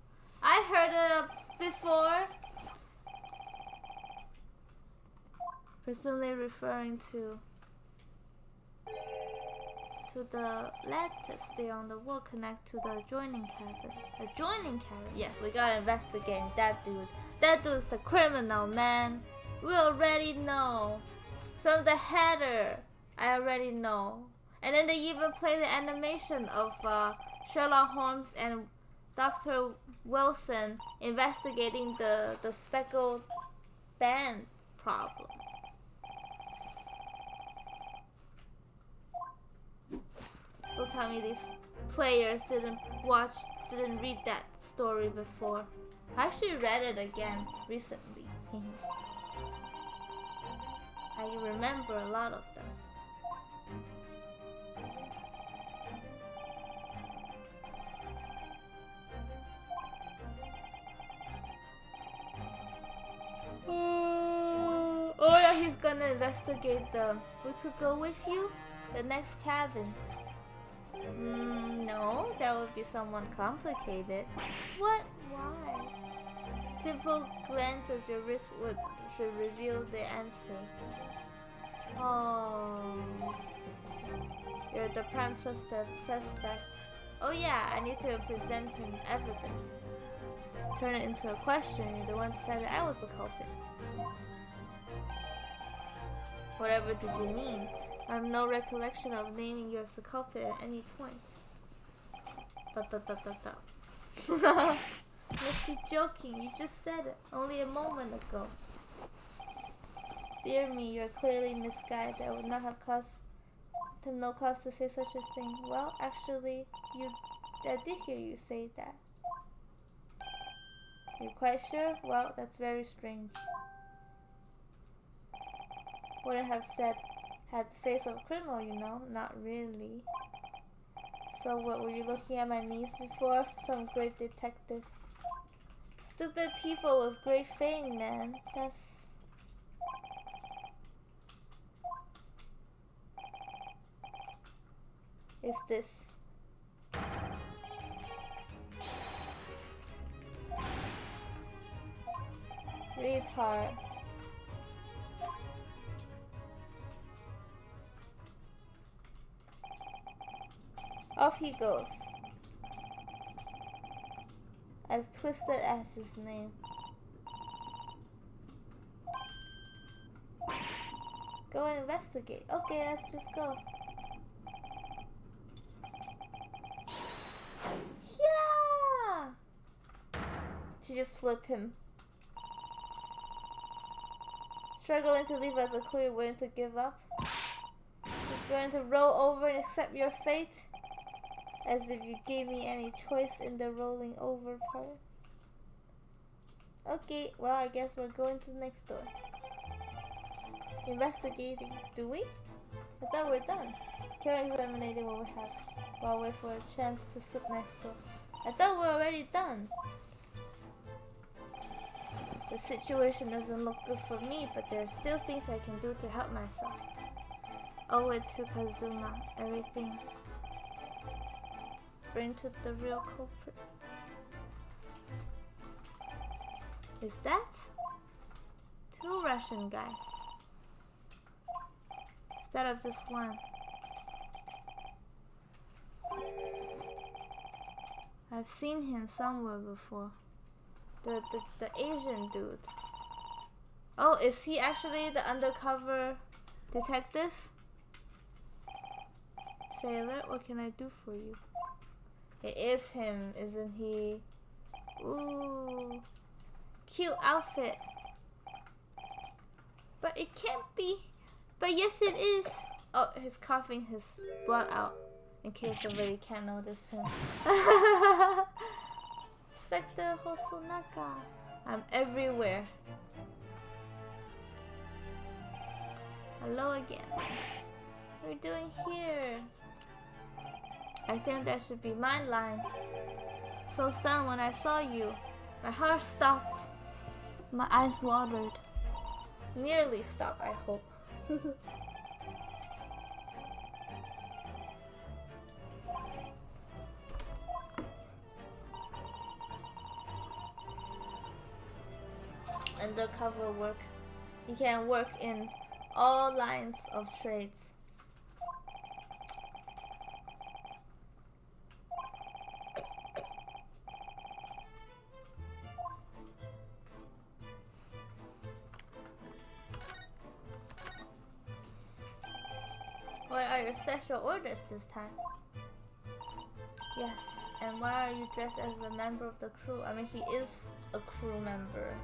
I heard it before. Presumably referring to the lattice there on the wall connect to the adjoining cabin. Adjoining cabin? Yes, we gotta investigate that dude. That dude's the criminal, man. We already know. From the header, I already know. And then they even play the animation of Sherlock Holmes and Dr. Wilson investigating the speckled band problem. Don't tell me these players didn't read that story before. I actually read it again recently. I remember a lot of them. Oh yeah, he's gonna investigate we could go with you? The next cabin. No, that would be someone complicated. What? Why? Simple glance at your wrist should reveal the answer. Oh, you're the prime suspect. Oh yeah, I need to present him evidence. Turn it into a question. You're the one who said that I was the culprit. Whatever did you mean? I have no recollection of naming you as the culprit at any point. Must be joking. You just said it only a moment ago. Dear me, you're clearly misguided. I would not have no cause to say such a thing. Well, actually, I did hear you say that. You're quite sure? Well, that's very strange. Wouldn't have said had the face of a criminal, you know. Not really. So what, were you looking at my knees before? Some great detective. Stupid people with great fame, man. That's... Is this... Read hard. Off he goes. As twisted as his name. Go and investigate. Okay, let's just go. Yeah! She just flipped him. Struggling to leave us a clue you're willing to give up. You're going to roll over and accept your fate? As if you gave me any choice in the rolling over part. Okay, well, I guess we're going to the next door. Investigating, do we? I thought we're done. Carry examining what we have while we wait for a chance to sit next door. I thought we're already done. The situation doesn't look good for me, but there are still things I can do to help myself. Owe it to Kazuma, everything. Bring to the real culprit. Is that? 2 Russian guys. Instead of just one. I've seen him somewhere before. The Asian dude. Oh, is he actually the undercover detective? Sailor, what can I do for you? It is him, isn't he? Ooh. Cute outfit. But it can't be But yes, it is. Oh, he's coughing his blood out in case somebody can't notice him. Inspector Hosonaga. I'm everywhere. Hello again. What are you doing here? I think that should be my line. So stunned when I saw you. My heart stopped. My eyes watered. Nearly stopped, I hope. Undercover work. You can work in all lines of trades. What are your special orders this time? Yes, and why are you dressed as a member of the crew? I mean, he is a crew member.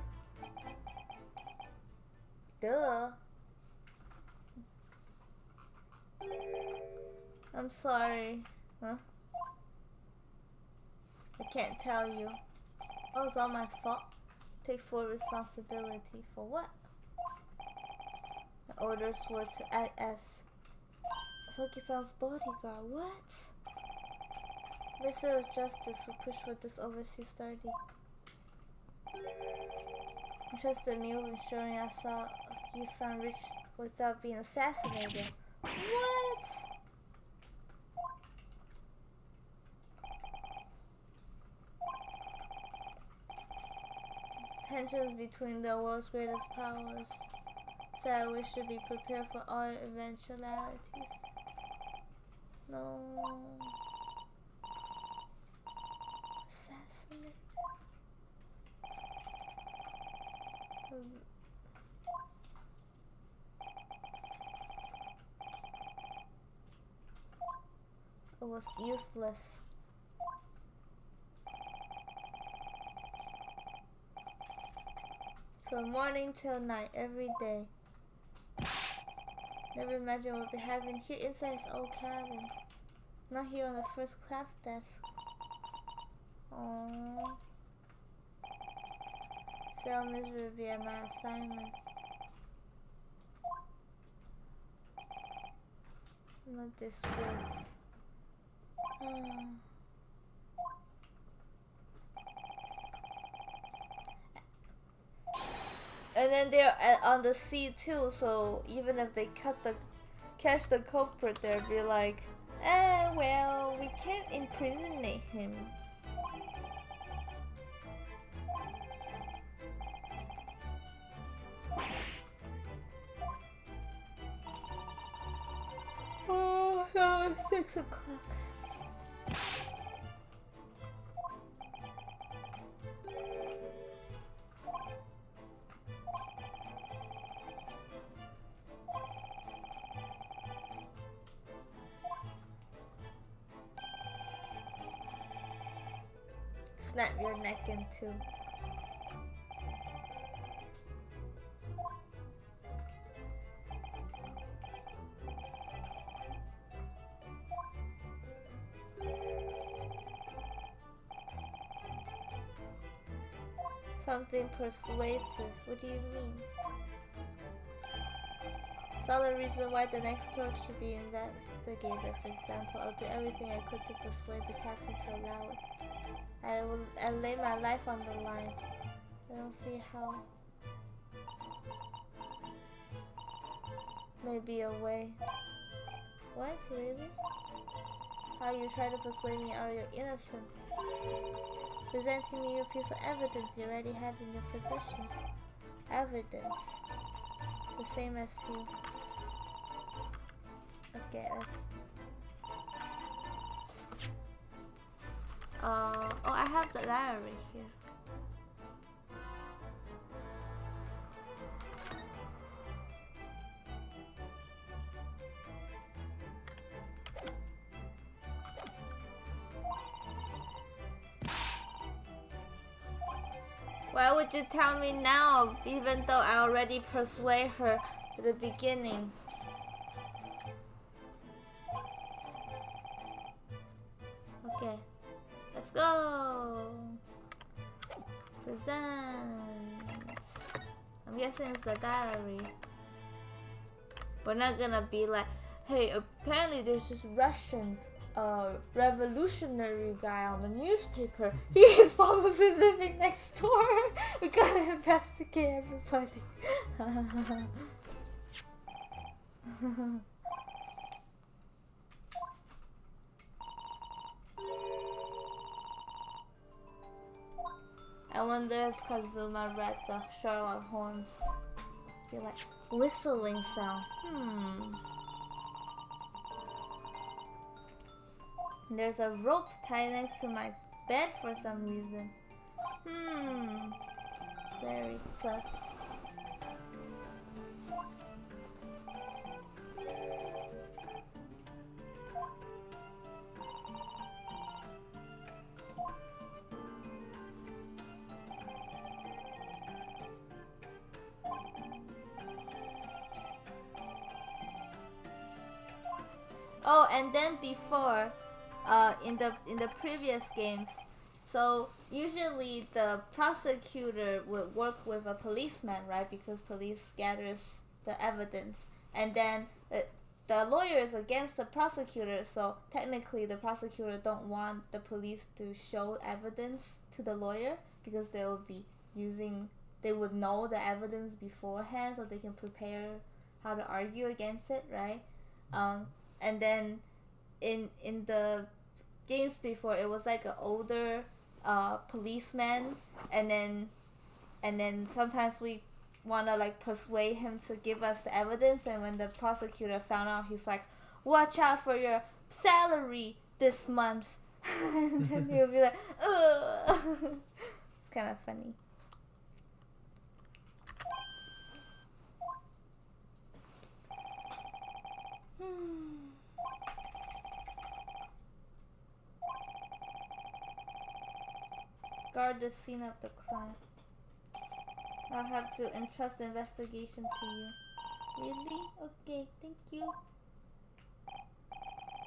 Duh. I'm sorry. Huh? I can't tell you. Oh, it's all my fault. Take full responsibility for what? My orders were to act as Soki-san's bodyguard. What? Minister of Justice will push for this overseas study. Entrusted me with ensuring I saw Soki-san reach without being assassinated. What? Tensions between the world's greatest powers. So we should be prepared for all eventualities. No. Assassinated. It was useless. From morning till night, every day. Never imagined what would be happening here inside his old cabin. Not here on the first class desk. Aww. Fail miserably at my assignment. I'm a disgrace. And then they're on the sea too, so even if they catch the culprit, they'll be like, well, we can't imprisonate him. Oh, no, it's 6 o'clock. Snap your neck in two. Something persuasive. What do you mean? Solid reason why the next talk should be investigated. For example, I'll do everything I could to persuade the captain to allow it. I lay my life on the line. I don't see how. Maybe a way. What? Really? How you try to persuade me out of your innocence? Presenting me a piece of evidence you already have in your possession. Evidence. The same as you. Okay, let's... oh, I have the diary here. Why would you tell me now, even though I already persuade her at the beginning? presents. I'm guessing it's the diary. We're not gonna be like, hey, apparently there's this Russian revolutionary guy on the newspaper. He is probably living next door. We gotta investigate everybody. I wonder if Kazuma read the Sherlock Holmes. Be like, whistling sound. There's a rope tied next to my bed for some reason. Very sus. Oh, and then before, in the previous games, so usually the prosecutor would work with a policeman, right? Because police gathers the evidence, and then the lawyer is against the prosecutor. So technically, the prosecutor don't want the police to show evidence to the lawyer because they would know the evidence beforehand, so they can prepare how to argue against it, right? And then in the games before, it was like an older policeman, and then sometimes we wanna like persuade him to give us the evidence, and when the prosecutor found out, he's like, watch out for your salary this month. And then he'll be like, ugh. It's kind of funny. Guard the scene of the crime. I'll have to entrust the investigation to you. Really? Okay, thank you.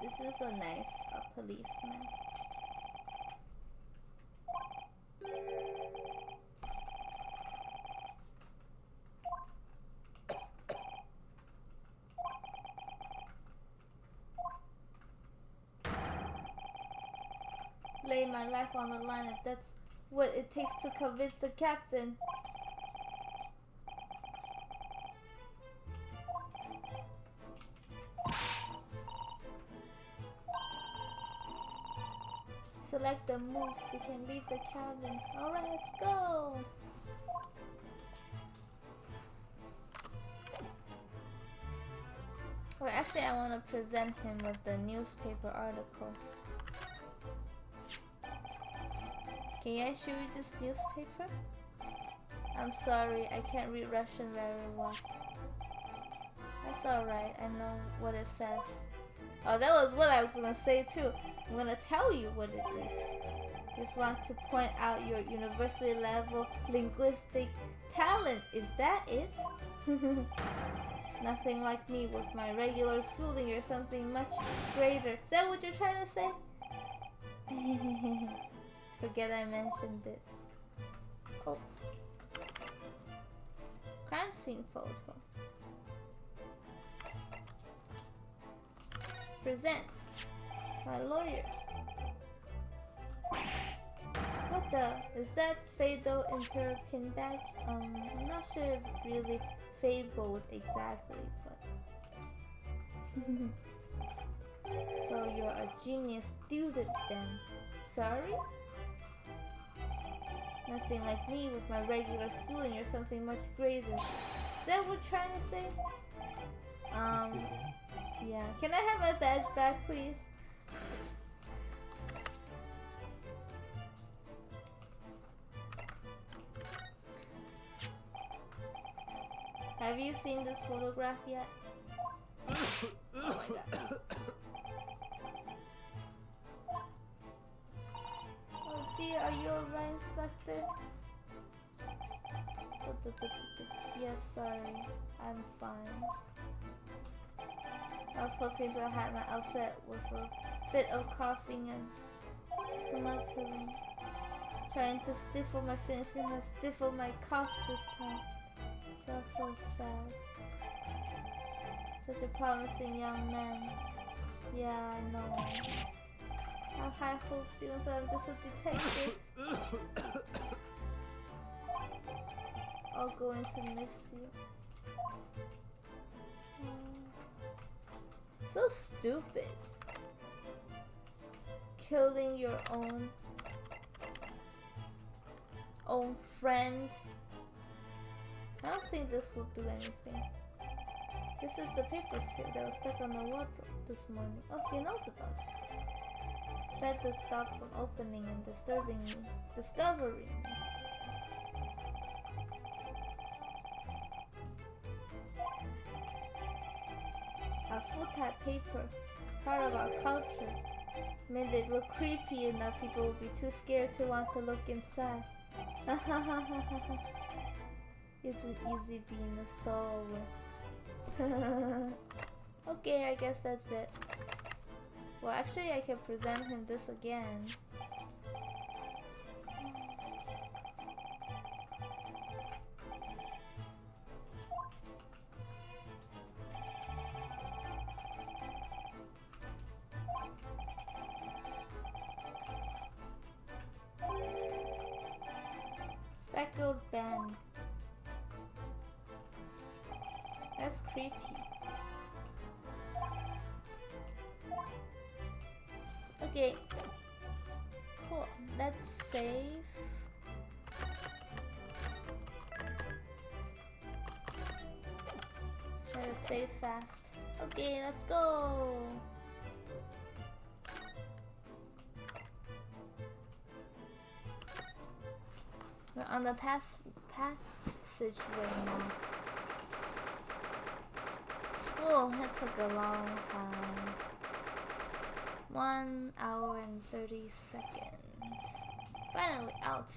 This is a nice policeman. Lay my life on the line if that's what it takes to convince the captain. Select the move. We can leave the cabin. Alright, let's go. Well, actually, I want to present him with the newspaper article. Can I show you this newspaper? I'm sorry, I can't read Russian very well. That's alright, I know what it says. Oh, that was what I was gonna say too. I'm gonna tell you what it is. Just want to point out your university level linguistic talent. Is that it? Nothing like me with my regular schooling or something much greater. Is that what you're trying to say? Forget I mentioned it. Oh. Crime scene photo. Present. My lawyer. What the? Is that Fado Imperial pin badge? I'm not sure if it's really fabled exactly, but... So you're a genius student then. Sorry? Nothing like me with my regular schooling or something much greater. Is that what you're trying to say? Yeah. Can I have my badge back, please? Have you seen this photograph yet? Oh my god. Oh dear, are you alright, Inspector? Yes, sorry. I'm fine. I was hoping to hide my upset with a fit of coughing and smothering. Trying to stifle my feelings and have stifled my cough this time. So sad. Such a promising young man. Yeah, I know. I have high hopes even though I'm just a detective. I'll going to miss you. So stupid. Killing your own friend. I don't think this will do anything. This is the paper seal that was stuck on the wardrobe this morning. Oh, he knows about it. Tried to stop from opening and discovering me. Our full type paper, part of our culture, made it look creepy enough people would be too scared to want to look inside. Isn't easy being a stowaway. Okay, I guess that's it. Well, actually I can present him this again. Speckled band. That's creepy. Okay. Cool. Let's save. Try to save fast. Okay, let's go. We're on the passageway now. Oh, that took a long time. 1 hour and 30 seconds. Finally out.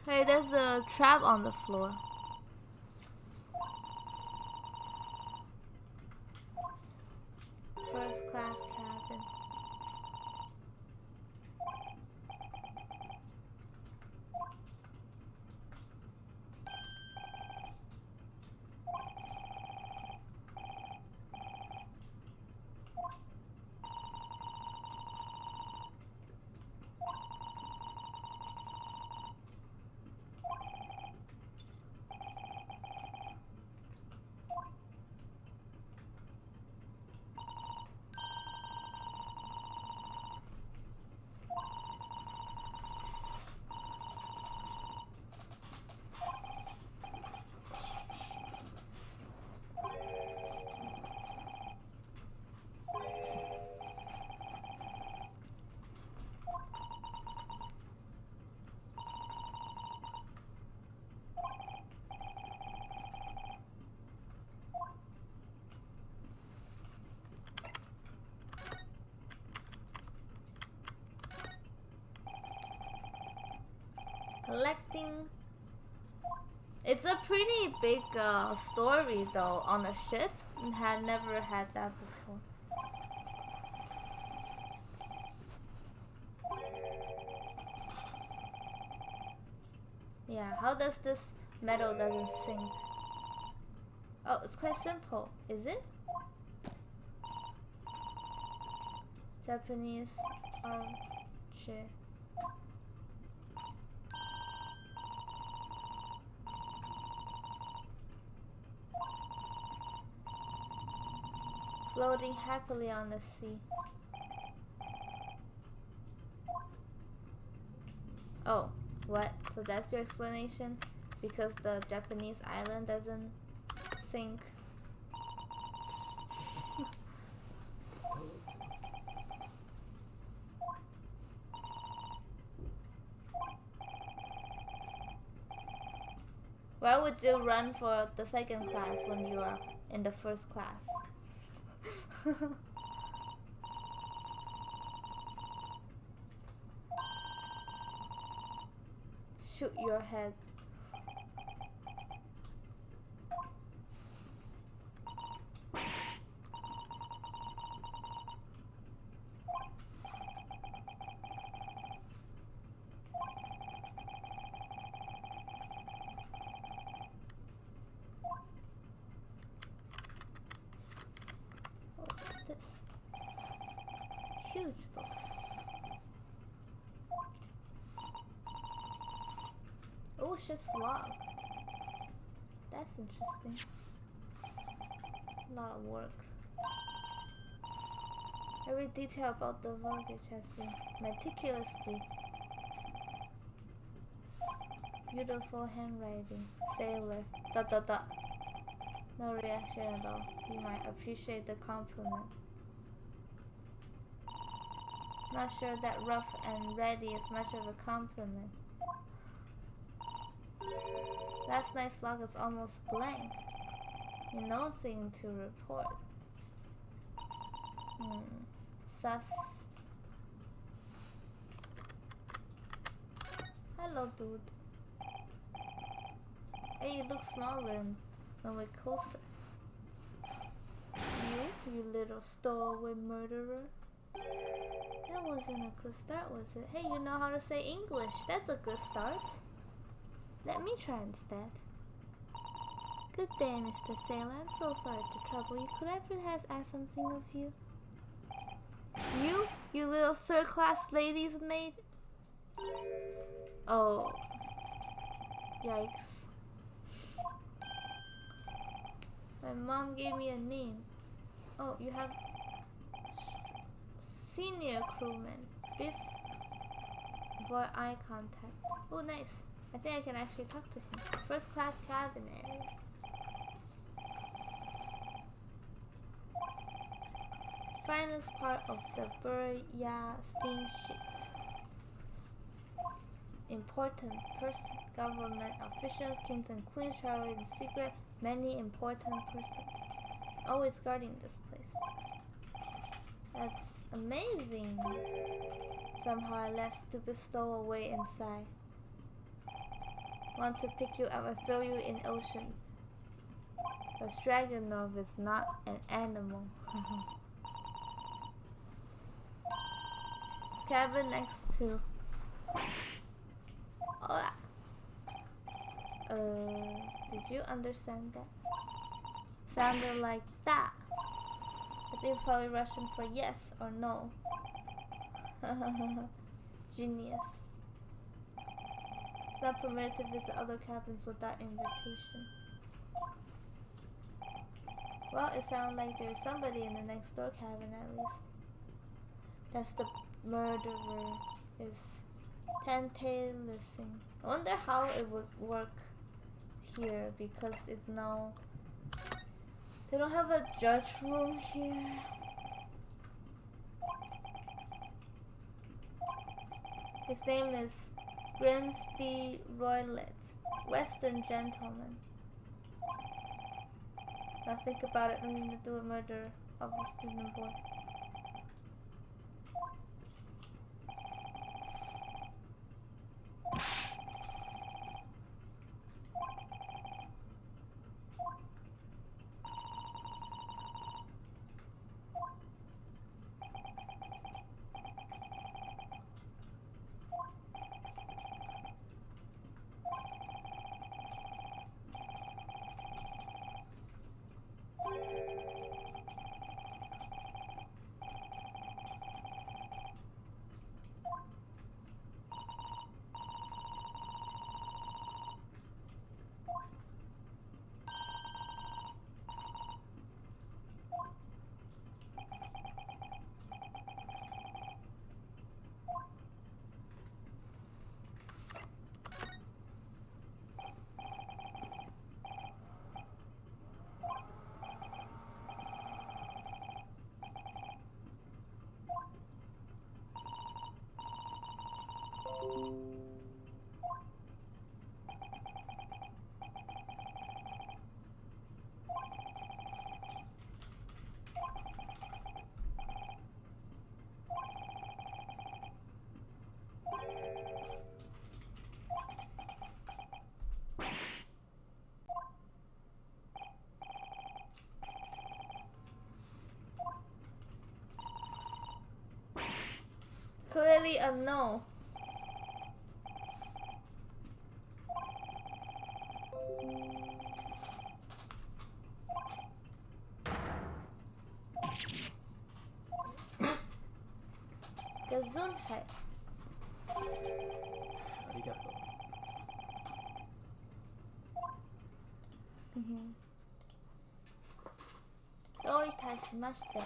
Hey, there's a trap on the floor. First class cabin. Collecting. It's a pretty big story though on a ship. Had never had that before. Yeah, how does this metal doesn't sink? Oh, it's quite simple, is it? Japanese armchair. Floating happily on the sea. Oh, what? So that's your explanation? Because the Japanese island doesn't sink? Why would you run for the second class when you are in the first class? Shoot your head. huge books. Oh, ship's log. That's interesting. A lot of work. Every detail about the voyage has been meticulously. Beautiful handwriting. Sailor. ... No reaction at all. You might appreciate the compliment. Not sure that rough and ready is much of a compliment. Last night's log is almost blank. Nothing to report. Sus. Hello, dude. Hey, you look smaller when we're closer. You little stowaway murderer. That wasn't a good start, was it? Hey, you know how to say English. That's a good start. Let me try instead. Good day, Mr. Sailor. I'm so sorry to trouble you. Could I perhaps ask something of you? You little third-class lady's maid? Oh. Yikes. My mom gave me a name. Oh, you have senior crewman. Biff. Avoid eye contact. Oh, nice. I think I can actually talk to him. First class cabin area. Finest part of the Burya steamship. Important person. Government officials, kings and queens travel in secret. Many important persons. Always guarding this place. That's amazing. Somehow I let stupid stowaway inside. Want to pick you up and throw you in ocean. But Dragonov is not an animal. Cabin next to. Oh. Did you understand that? Sounded like that. I think it's probably Russian for yes or no. Genius. It's not permitted to visit other cabins without invitation. Well, it sounds like there's somebody in the next door cabin at least. That's the murderer is tantalizing. I wonder how it would work here because it's now they don't have a judge room here. His name is Grimsby Roylett, Western gentleman. Now think about it, nothing to do with murder of a student boy. Clearly a no. Gesundheit. Arigato. どういたしまして。I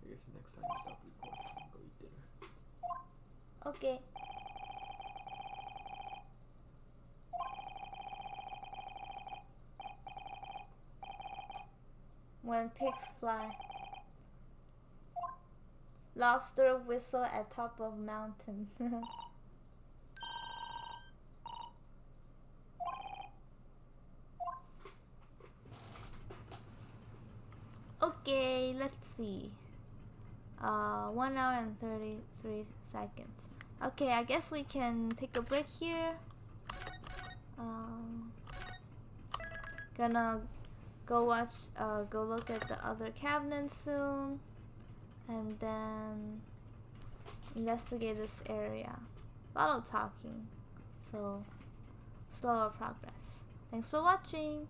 guess next time you stop recording and go eat dinner. Okay. When pigs fly. Lobster whistle at top of mountain. Okay, let's see. 1 hour and 33 seconds. Okay, I guess we can take a break here. Gonna go look at the other cabinets soon, and then investigate this area. A lot of talking, so slower progress. Thanks for watching.